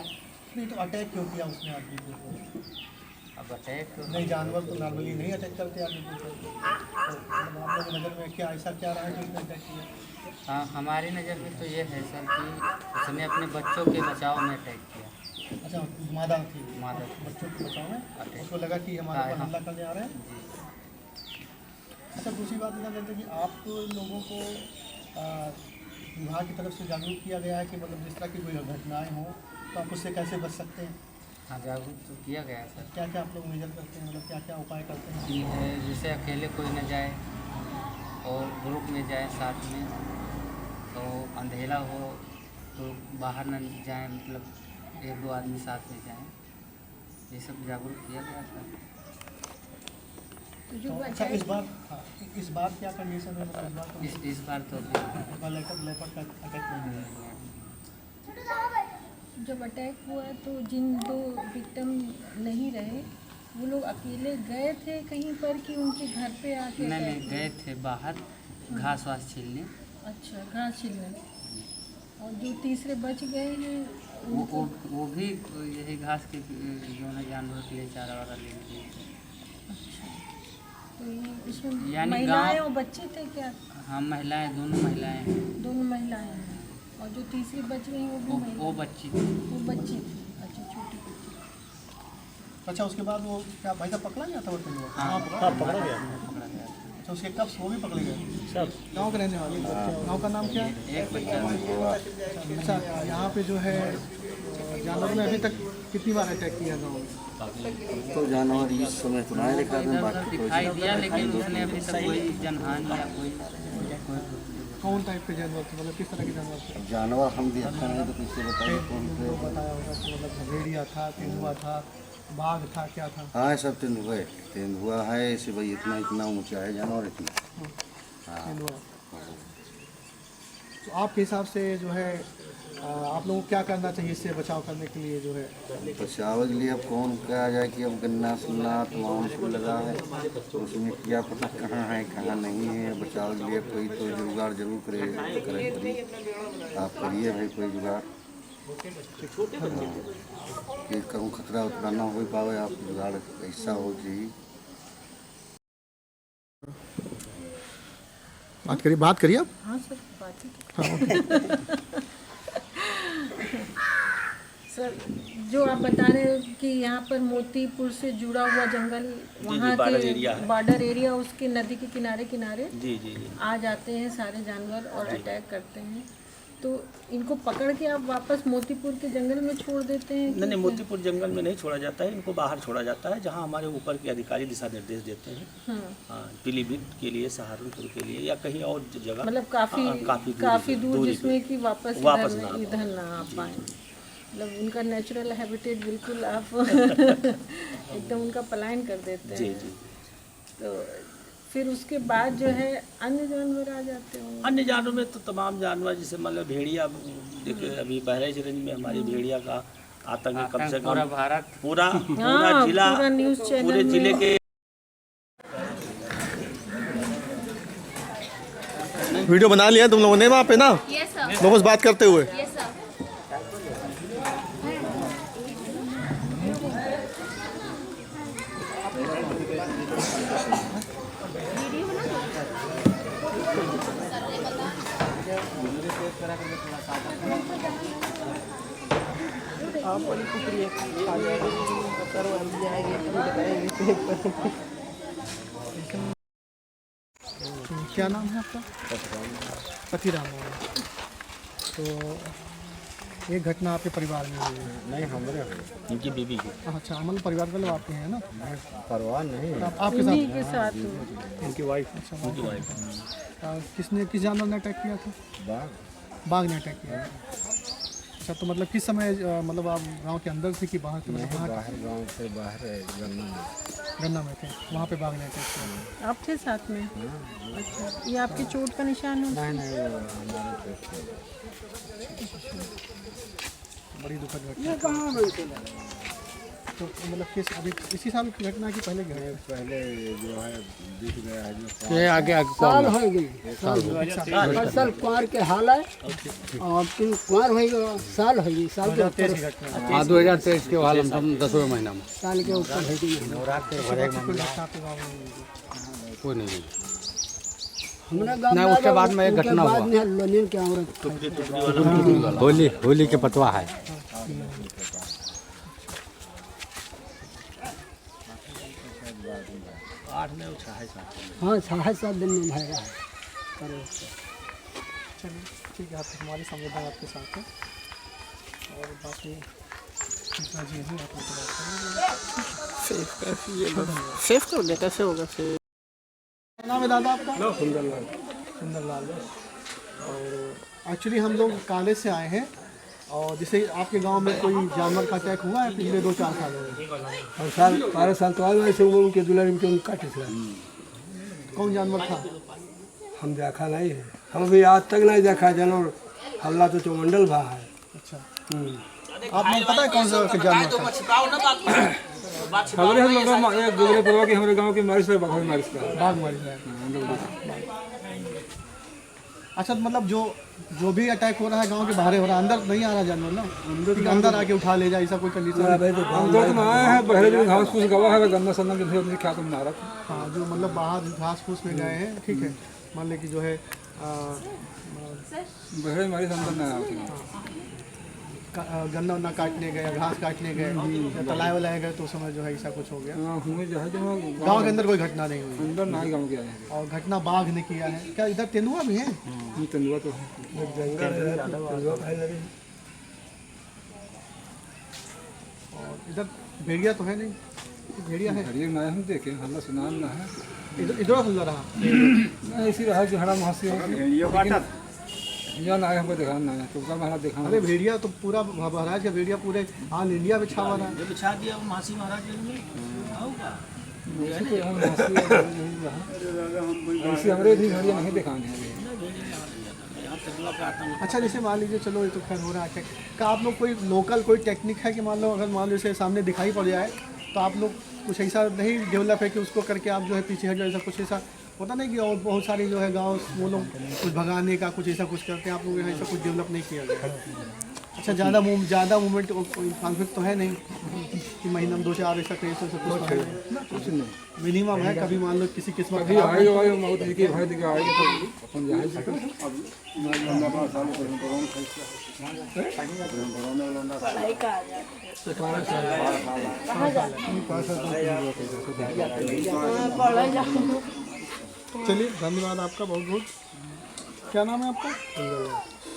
S10: नहीं तो अटैक क्यों किया उसने आदमी के ऊपर?
S13: अब अटैक
S10: नहीं, जानवर तो नॉर्मली नहीं अटैक करते आदमी के ऊपर। तो मतलब आप लोगों की नज़र में क्या ऐसा क्या रहा है कि उसने अटैक किया?
S13: हाँ, हमारी नज़र में तो ये है सर कि उसने अपने बच्चों के बचाव में अटैक किया।
S10: अच्छा, मादा थी,
S13: मादा
S10: बच्चों के बचाव में
S13: अटैक।
S10: उसको लगा कि हमारे ऊपर हमला करने आ रहे हैं। अच्छा, दूसरी बात इतना करते हैं कि आप लोगों को विभाग की तरफ से जागरूक किया गया है कि मतलब जिस तरह की कोई घटनाएँ हों तो आप उससे कैसे बच सकते हैं?
S13: हाँ, जागरूक तो किया गया है सर।
S10: क्या क्या आप लोग मेजर करते हैं, मतलब क्या क्या उपाय करते हैं?
S13: कि है जैसे अकेले कोई न जाए और ग्रुप में जाए साथ में, तो अंधेरा हो तो बाहर न जाए, मतलब 1-2 आदमी साथ में जाएं। ये सब जागरूक किया गया था।
S10: तो अच्छा, इस बार क्या कंडीशन है? मतलब
S13: इस बार तो
S10: लेपर्ड का अटैक नहीं हुआ।
S4: जब अटैक हुआ तो जिन 2 विक्टिम नहीं रहे वो लोग अकेले गए थे कहीं पर कि उनके घर पे आके?
S13: नहीं, गए थे बाहर घास वास छीलने।
S4: अच्छा, घास छीलने। और जो तीसरे बच गए हैं
S13: वो भी यही घास के जो है जानवर के लिए चारा वारा ले गए।
S4: अच्छा, तो ये इसमें
S13: यानी
S4: महिलाएं और बच्चे थे क्या?
S13: हाँ, महिलाएं, दोनों महिलाएं हैं।
S4: दोनों महिलाएं हैं। और जो तीसरी बच गई वो भी
S13: वो बच्ची थी।
S4: वो बच्ची थी। अच्छा, छोटी बच्ची।
S10: अच्छा, उसके बाद वो क्या भाई साहब पकड़ा गया था? वो
S13: हाँ,
S10: पकड़ा गया। अच्छा, उसके कब्स वो भी पकड़े गए सब? गांव के रहने वाले? गांव का नाम क्या है?
S13: एक बच्चा।
S10: अच्छा, यहाँ पे जो है जानवर ने अभी तक कितनी बार अटैक किया गाँव में?
S14: तो जानवर इस समय तो नहीं दिखा दें, बाकी
S13: दिखाई दिया, लेकिन उसने अभी तक कोई जनहानि या कोई
S10: कौन टाइप के जानवर थे, मतलब किस तरह के जानवर थे?
S14: जानवर हम देखते हैं तो किससे बताइए कौन से?
S10: बताया होगा कि मतलब भेड़िया था, तेंदुआ था, बाघ था, क्या था?
S14: हाँ, सब तेंदुआ है। ऐसे भाई इतना ऊंचा है जानवर, इतना। हाँ।
S10: तो आपके हिसाब से जो है आप लोगों को क्या करना चाहिए इससे बचाव करने के लिए? जो है
S14: बचाव के लिए अब कौन कहा जाए कि अब गन्ना सुन्ना तमाम सब लगा है, तो उसमें क्या पता कहाँ है कहाँ नहीं है। बचाव के लिए कोई तो जुगाड़ जरूर करे। आप करिए भाई कोई जुगाड़, कि कहूँ खतरा उतरा ना हो पावे। आप जुगाड़ ऐसा हो चाहिए।
S10: बात करिए आप।
S4: हाँ सर, बात ही
S10: हाँ।
S4: सर, जो आप बता रहे हो कि यहाँ पर मोतीपुर से जुड़ा हुआ जंगल, वहाँ के बॉर्डर एरिया, उसके नदी के किनारे
S9: जी
S4: आ जाते हैं सारे जानवर और अटैक करते हैं, तो इनको पकड़ के आप वापस मोतीपुर के जंगल में छोड़ देते हैं?
S9: नहीं, मोतीपुर जंगल में नहीं छोड़ा जाता है, इनको बाहर छोड़ा जाता है जहाँ हमारे ऊपर के अधिकारी दिशा निर्देश देते हैं। हाँ, पीलीभीत के लिए, सहारनपुर के लिए या कहीं और जगह,
S4: मतलब काफ़ी दूर जिसमें कि वापस इधर ना आ पाए। मतलब उनका नेचुरल हैबिटेट बिल्कुल आप एकदम उनका पलायन कर देते हैं।
S9: जी।
S4: तो फिर उसके बाद जो है अन्य जानवर आ जाते हैं?
S9: अन्य जानवर में तो तमाम जानवर, जैसे मतलब भेड़िया, देखिए अभी बहराइच रेंज में हमारी भेड़िया का आतंक कम से कम पूरा जिला, पूरे जिले के।
S7: वीडियो बना लिया तुम लोगों ने वहाँ पे ना, लोगों से बात करते हुए?
S10: क्या नाम है आपका? पतिराम। तो एक घटना आपके परिवार में हुई है?
S3: नहीं, हमारे
S9: इनकी बीबी की।
S10: अच्छा, अमल परिवार वाले आपके हैं ना?
S3: परिवार नहीं,
S10: आपके साथ
S9: इनकी वाइफ। अच्छा,
S10: उनकी वाइफ। किस जानवर ने अटैक किया था? बाघ ने अटैक किया। अच्छा, तो मतलब किस समय, मतलब आप गांव के अंदर थे कि बाहर थे? मतलब
S3: बाहर, गांव से बाहर
S10: गन्ना में थे, वहाँ पे बाघ ने अटैक किया।
S4: आप थे साथ में? अच्छा, ये आपकी चोट का निशान है?
S3: नहीं, हमारे
S10: बड़ी दुखद घटना। तो मतलब किस अभी इसी साल की घटना की पहले घटना?
S15: पहले जो है दिख गया है जो
S16: ये आगे
S17: साल हो गई साल कुआर के हाल है और तीन कुआर हो गई साल हो गई साल के ऊपर
S16: हाँ 2023 के हाल हम 10वें महीना में
S17: साल के ऊपर हो गई
S16: कोई नहीं
S17: हमारा गांव
S16: नहीं उसके बाद में एक घटना हुआ
S17: लोनियन के औरत
S16: होली के पतवा है
S17: हाँ 6-7 दिन में भाई रहा है
S10: चलिए ठीक है, आप हमारी संवेदना आपके साथ है और बाकी कृष्णा जी ही आप
S17: सेफ कर दे कैसे होगा सेफ?
S10: क्या नाम है दादा आपका? सुंदरलाल। और एक्चुअली हम लोग काले से आए हैं और जैसे आपके गांव में कोई जानवर का अटैक हुआ है पिछले 2-4 सालों में?
S17: और साल 12 साल तो आज ऐसे वो उनके दुलारी में उनका काटे थे।
S10: कौन जानवर था?
S17: हम देखा नहीं है, हम भी आज तक नहीं देखा जानवर। हल्ला तो चौमंडल भा है।
S10: अच्छा आपको पता है कौन सा जानवर था?
S12: हमारे हम लोग एक दूसरे परवा के हमारे गांव के मारिश पे बाघ मारिश का
S10: बाघ मारिश है। अच्छा मतलब जो भी अटैक हो रहा है गांव के बाहर हो रहा है, अंदर नहीं आ रहा जानवर ना? अंदर आके उठा ले जाए ऐसा कोई कंडीशन?
S12: अंदर तो आए हैं बहरे में घास फूस गवा है गन्ना सन्ना जो क्या तुम मारा था।
S10: हाँ जो मतलब बाहर घास फूस में गए हैं ठीक है, मान लें कि जो है
S12: बहरे मारी अंदर ना आया
S10: गन्ना उन्ना काटने गए, घास काटने गए, तालाब वलाए गए तो उस समय जो है ऐसा कुछ हो गया। गांव के अंदर कोई घटना नहीं हुई?
S12: अंदर ना ही गांव के आए।
S10: और घटना बाघ ने किया है क्या? इधर तेंदुआ भी है?
S12: तेंदुआ तो
S10: और इधर भेड़िया तो है नहीं? भेड़िया है?
S12: भेड़िया ना हम देखे हल्ला सुना ना है।
S10: इधर हल्ला रहा
S12: ऐसी रहा जो हरा महसी यहाँ ना हमको देखा ना है तो हमारा देखा।
S10: अरे भेड़िया तो पूरा महाराज का भेड़िया पूरे ऑल इंडिया बिछा हुआ है।
S9: बिछा दिया मासी महाराज
S12: ऐसे हमारे भी भेड़िया नहीं देखा।
S10: अच्छा जैसे मान लीजिए चलो ये तो खैर हो रहा है क्या आप लोग कोई लोकल कोई टेक्निक है कि मान लो अगर मान लो जैसे सामने दिखाई पड़ जाए तो आप लोग कुछ ऐसा नहीं डेवलप है कि उसको करके आप जो है पीछे हट जाए? ऐसा कुछ ऐसा होता नहीं कि और बहुत सारे जो है गांव वो लोग कुछ भगाने का कुछ ऐसा कुछ करते हैं, आप लोग ऐसा कुछ डेवलप नहीं किया गया? अच्छा ज़्यादा मूवमेंट कॉन्फ्लिक्ट तो है नहीं कि महीना में 2-4 ऐसा कहीं सब कुछ नहीं मिनिमम है? कभी मान लो किसी किस्मत चलिए धन्यवाद आपका बहुत बहुत। क्या नाम है आपका?